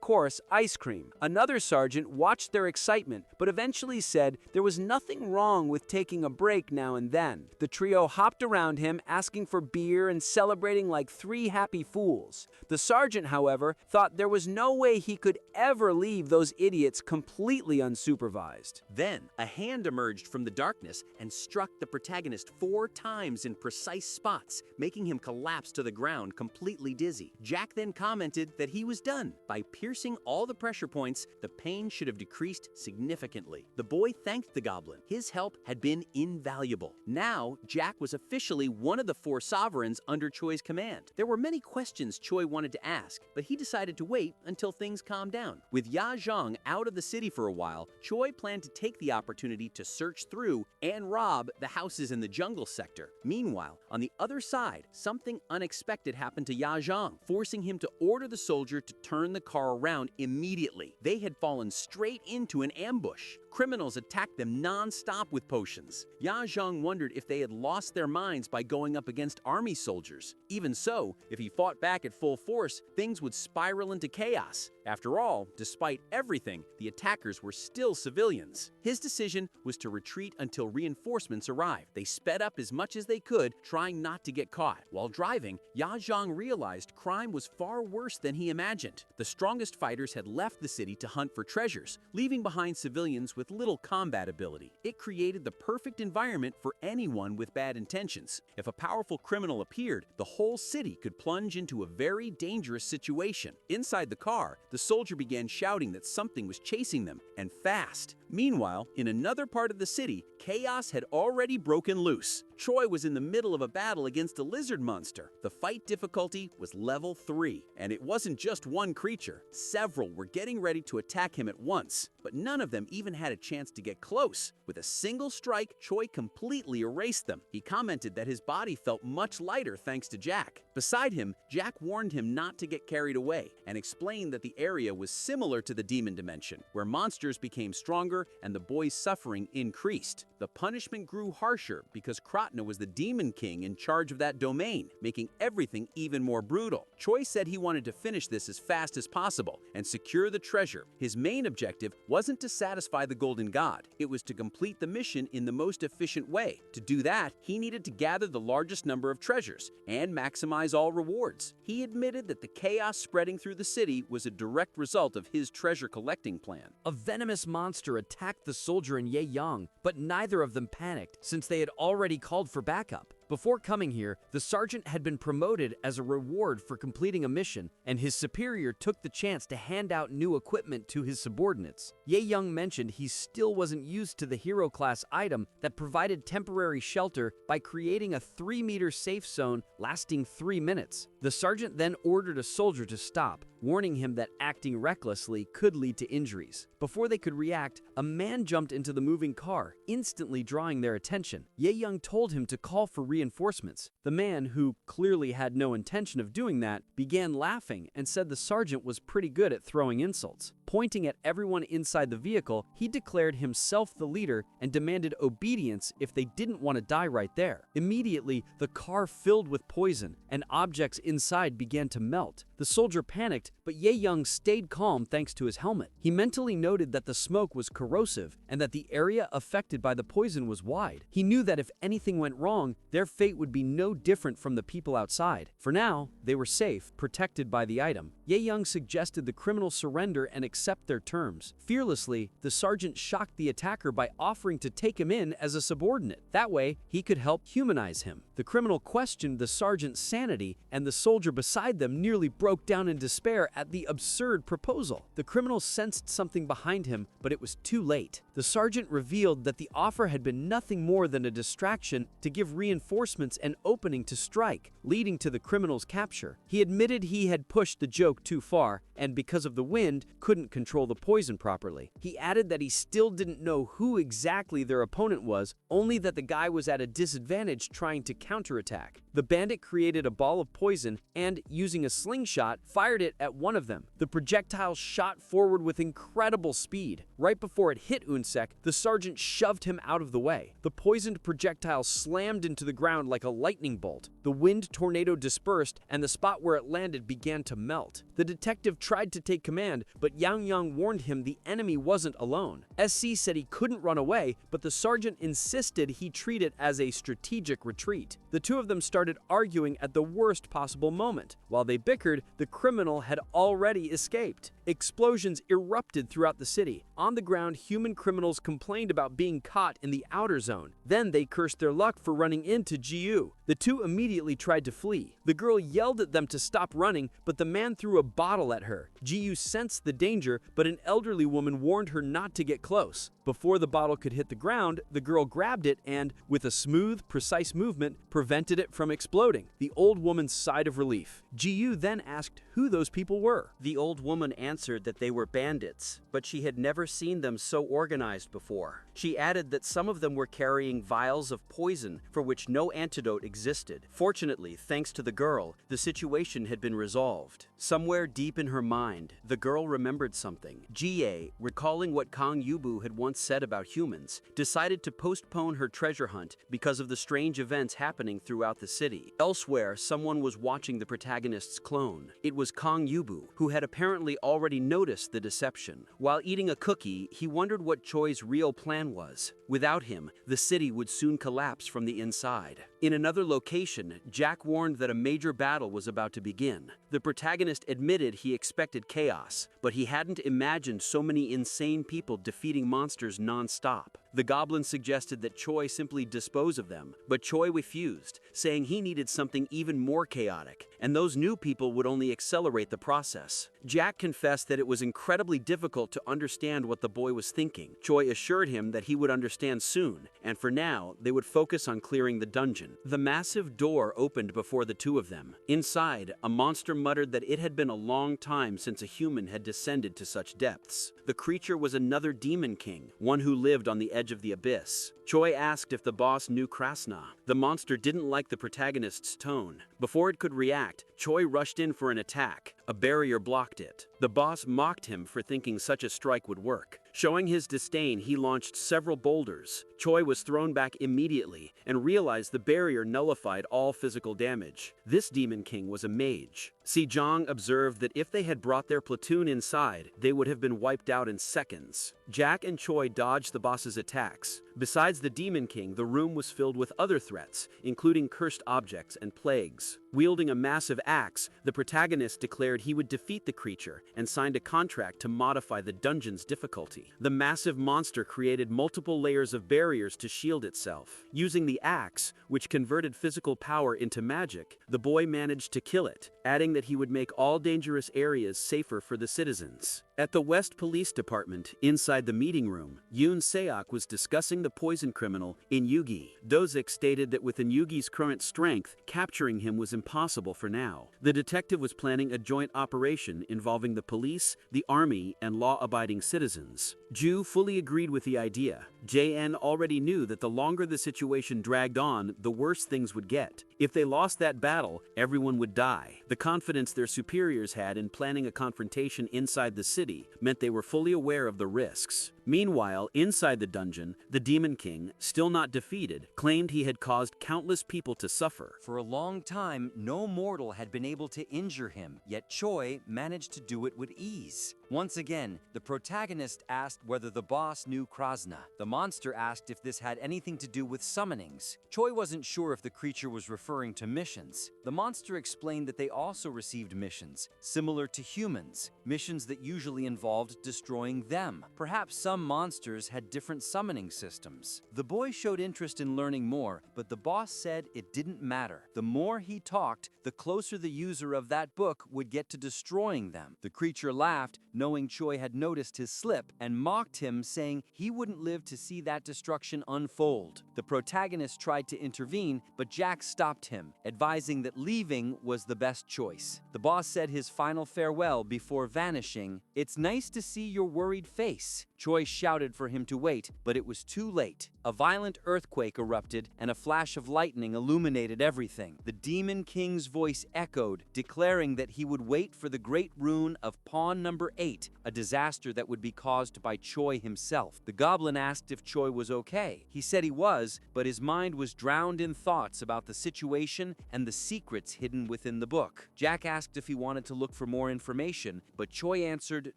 course, ice cream. Another sergeant watched their excitement, but eventually said there was nothing wrong with taking a break now and then. The trio hopped around him, asking for beer and celebrating like 3 happy fools. The sergeant, however, thought there was no way he could ever leave those idiots completely unsupervised. Then, a hand emerged from the darkness and struck the protagonist 4 times in precise spots, making him collapse to the ground completely dizzy. Jack then commented that he was done. By piercing all the pressure points, the pain should have decreased significantly. The boy thanked the goblin. His help had been invaluable. Now, Jack was officially one of the 4 sovereigns under Choi's command. There were many questions Choi wanted to ask, but he decided to wait until things calmed down. With Ya Zhang out of the city for a while, Choi planned to take the opportunity to search through and rob the houses in the jungle sector. Meanwhile, on the other side, something unexpected happened to Ya Zhang, forcing him to order the soldier to turn the car around immediately. They had fallen straight into an ambush. Criminals attacked them non-stop with potions. Ya Zhang wondered if they had lost their minds by going up against army soldiers. Even so, if he fought back at full force, things would spiral into chaos. After all, despite everything, the attackers were still civilians. His decision was to retreat until reinforcements arrived. They sped up as much as they could, trying not to get caught. While driving, Ya Zhang realized crime was far worse than he imagined. The strongest fighters had left the city to hunt for treasures, leaving behind civilians with little combat ability. It created the perfect environment for anyone with bad intentions. If a powerful criminal appeared, the whole city could plunge into a very dangerous situation. Inside the car, the soldier began shouting that something was chasing them, and fast. Meanwhile, in another part of the city, chaos had already broken loose. Choi was in the middle of a battle against a lizard monster. The fight difficulty was level 3, and it wasn't just one creature. Several were getting ready to attack him at once, but none of them even had a chance to get close. With a single strike, Choi completely erased them. He commented that his body felt much lighter thanks to Jack. Beside him, Jack warned him not to get carried away and explained that the area was similar to the demon dimension, where monsters became stronger and the boy's suffering increased. The punishment grew harsher because Krotna was the demon king in charge of that domain, making everything even more brutal. Choi said he wanted to finish this as fast as possible and secure the treasure. His main objective wasn't to satisfy the golden god, it was to complete the mission in the most efficient way. To do that, he needed to gather the largest number of treasures and maximize all rewards. He admitted that the chaos spreading through the city was a direct result of his treasure collecting plan. A venomous monster attacked the soldier and Ye Yang, but neither of them panicked since they had already called for backup. Before coming here, the sergeant had been promoted as a reward for completing a mission, and his superior took the chance to hand out new equipment to his subordinates. Ye Young mentioned he still wasn't used to the hero class item that provided temporary shelter by creating a 3-meter safe zone lasting 3 minutes. The sergeant then ordered a soldier to stop, warning him that acting recklessly could lead to injuries. Before they could react, a man jumped into the moving car, instantly drawing their attention. Ye Young told him to call for reinforcements. The man, who clearly had no intention of doing that, began laughing and said the sergeant was pretty good at throwing insults. Pointing at everyone inside the vehicle, he declared himself the leader and demanded obedience if they didn't want to die right there. Immediately, the car filled with poison, and objects inside began to melt. The soldier panicked, but Ye Young stayed calm thanks to his helmet. He mentally noted that the smoke was corrosive and that the area affected by the poison was wide. He knew that if anything went wrong, their fate would be no different from the people outside. For now, they were safe, protected by the item. Ye Young suggested the criminal surrender and accept their terms. Fearlessly, the sergeant shocked the attacker by offering to take him in as a subordinate. That way, he could help humanize him. The criminal questioned the sergeant's sanity, and the soldier beside them nearly broke down in despair at the absurd proposal. The criminal sensed something behind him, but it was too late. The sergeant revealed that the offer had been nothing more than a distraction to give reinforcements an opening to strike, leading to the criminal's capture. He admitted he had pushed the joke too far, and because of the wind, couldn't control the poison properly. He added that he still didn't know who exactly their opponent was, only that the guy was at a disadvantage trying to counterattack. The bandit created a ball of poison and, using a slingshot, fired it at one of them. The projectile shot forward with incredible speed. Right before it hit Unsek, the sergeant shoved him out of the way. The poisoned projectile slammed into the ground like a lightning bolt. The wind tornado dispersed, and the spot where it landed began to melt. The detective tried to take command, but Yang warned him the enemy wasn't alone. SC said he couldn't run away, but the sergeant insisted he treat it as a strategic retreat. The two of them started arguing at the worst possible moment. While they bickered, the criminal had already escaped. Explosions erupted throughout the city. On the ground, human criminals complained about being caught in the outer zone. Then they cursed their luck for running into Jiu. The two immediately tried to flee. The girl yelled at them to stop running, but the man threw a bottle at her. Jiu sensed the danger, but an elderly woman warned her not to get close. Before the bottle could hit the ground, the girl grabbed it and, with a smooth, precise movement, prevented it from exploding. The old woman sighed of relief. Jiu then asked who those people were. The old woman answered that they were bandits, but she had never seen them so organized before. She added that some of them were carrying vials of poison for which no antidote existed. Fortunately, thanks to the girl, the situation had been resolved. Somewhere deep in her mind, the girl remembered something. Jie, recalling what Kang Yubu had once said about humans, decided to postpone her treasure hunt because of the strange events happening throughout the city. Elsewhere, someone was watching the protagonist's clone. It was Kang Yubu, who had apparently already noticed the deception. While eating a cookie, he wondered what Choi's real plan was. Without him, the city would soon collapse from the inside. In another location, Jack warned that a major battle was about to begin. The protagonist admitted he expected chaos, but he hadn't imagined so many insane people defeating monsters non-stop. The goblin suggested that Choi simply dispose of them, but Choi refused, saying he needed something even more chaotic, and those new people would only accelerate the process. Jack confessed that it was incredibly difficult to understand what the boy was thinking. Choi assured him that he would understand soon, and for now, they would focus on clearing the dungeon. The massive door opened before the two of them. Inside, a monster muttered that it had been a long time since a human had descended to such depths. The creature was another demon king, one who lived on the edge of the abyss. Choi asked if the boss knew Krasna. The monster didn't like the protagonist's tone. Before it could react, Choi rushed in for an attack. A barrier blocked it. The boss mocked him for thinking such a strike would work. Showing his disdain, he launched several boulders. Choi was thrown back immediately and realized the barrier nullified all physical damage. This demon king was a mage. Sejong observed that if they had brought their platoon inside, they would have been wiped out in seconds. Jack and Choi dodged the boss's attacks. Besides the demon king, the room was filled with other threats, including cursed objects and plagues. Wielding a massive axe, the protagonist declared he would defeat the creature and signed a contract to modify the dungeon's difficulty. The massive monster created multiple layers of barriers to shield itself. Using the axe, which converted physical power into magic, the boy managed to kill it, adding that he would make all dangerous areas safer for the citizens. At the West Police Department, inside the meeting room, Yoon Seok was discussing the poison criminal in Yugi. Dozek stated that with Yugi's current strength, capturing him was impossible for now. The detective was planning a joint operation involving the police, the army, and law-abiding citizens. Ju fully agreed with the idea. JN already knew that the longer the situation dragged on, the worse things would get. If they lost that battle, everyone would die. The confidence their superiors had in planning a confrontation inside the city meant they were fully aware of the risks. Meanwhile, inside the dungeon, the Demon King, still not defeated, claimed he had caused countless people to suffer. For a long time, no mortal had been able to injure him, yet Choi managed to do it with ease. Once again, the protagonist asked whether the boss knew Krasna. The monster asked if this had anything to do with summonings. Choi wasn't sure if the creature was referring to missions. The monster explained that they also received missions, similar to humans, missions that usually involved destroying them. Perhaps some monsters had different summoning systems. The boy showed interest in learning more, but the boss said it didn't matter. The more he talked, the closer the user of that book would get to destroying them. The creature laughed, knowing Choi had noticed his slip, and mocked him, saying he wouldn't live to see that destruction unfold. The protagonist tried to intervene, but Jack stopped him, advising that leaving was the best choice. The boss said his final farewell before vanishing. "It's nice to see your worried face." Choi shouted for him to wait, but it was too late. A violent earthquake erupted, and a flash of lightning illuminated everything. The Demon King's voice echoed, declaring that he would wait for the great rune of Pawn Number 8, a disaster that would be caused by Choi himself. The goblin asked if Choi was okay. He said he was, but his mind was drowned in thoughts about the situation and the secrets hidden within the book. Jack asked if he wanted to look for more information, but Choi answered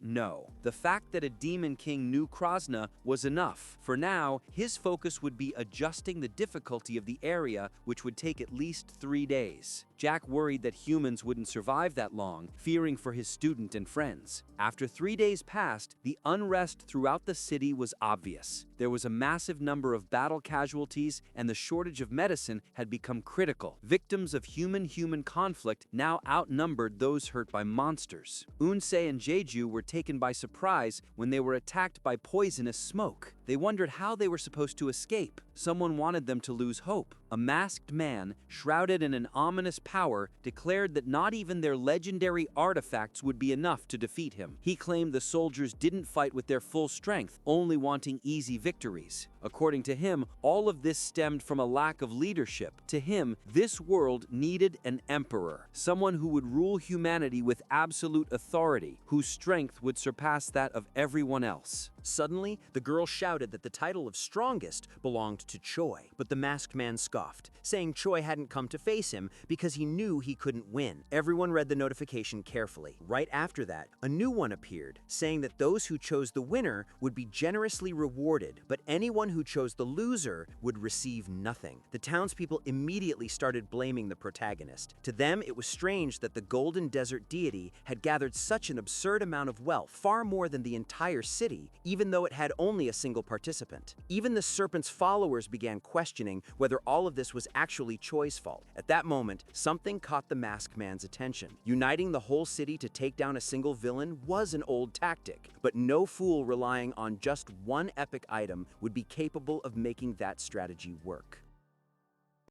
no. The fact that a Demon King knew Krasna was enough. For now, his focus would be adjusting the difficulty of the area, which would take at least 3 days. Jack worried that humans wouldn't survive that long, fearing for his student and friends. After 3 days passed, the unrest throughout the city was obvious. There was a massive number of battle casualties, and the shortage of medicine had become critical. Victims of human-human conflict now outnumbered those hurt by monsters. Unsei and Jeju were taken by surprise when they were attacked by poisonous smoke. They wondered how they were supposed to escape. Someone wanted them to lose hope. A masked man, shrouded in an ominous power, declared that not even their legendary artifacts would be enough to defeat him. He claimed the soldiers didn't fight with their full strength, only wanting easy victories. According to him, all of this stemmed from a lack of leadership. To him, this world needed an emperor, someone who would rule humanity with absolute authority, whose strength would surpass that of everyone else. Suddenly, the girl shouted that the title of strongest belonged to Choi, but the masked man scoffed, saying Choi hadn't come to face him because he knew he couldn't win. Everyone read the notification carefully. Right after that, a new one appeared, saying that those who chose the winner would be generously rewarded, but anyone who chose the loser would receive nothing. The townspeople immediately started blaming the protagonist. To them, it was strange that the Golden Desert deity had gathered such an absurd amount of wealth, far more than the entire city, even though it had only a single participant. Even the serpent's followers began questioning whether all of this was actually Choi's fault. At that moment, something caught the masked man's attention. Uniting the whole city to take down a single villain was an old tactic, but no fool relying on just one epic item would be capable of making that strategy work.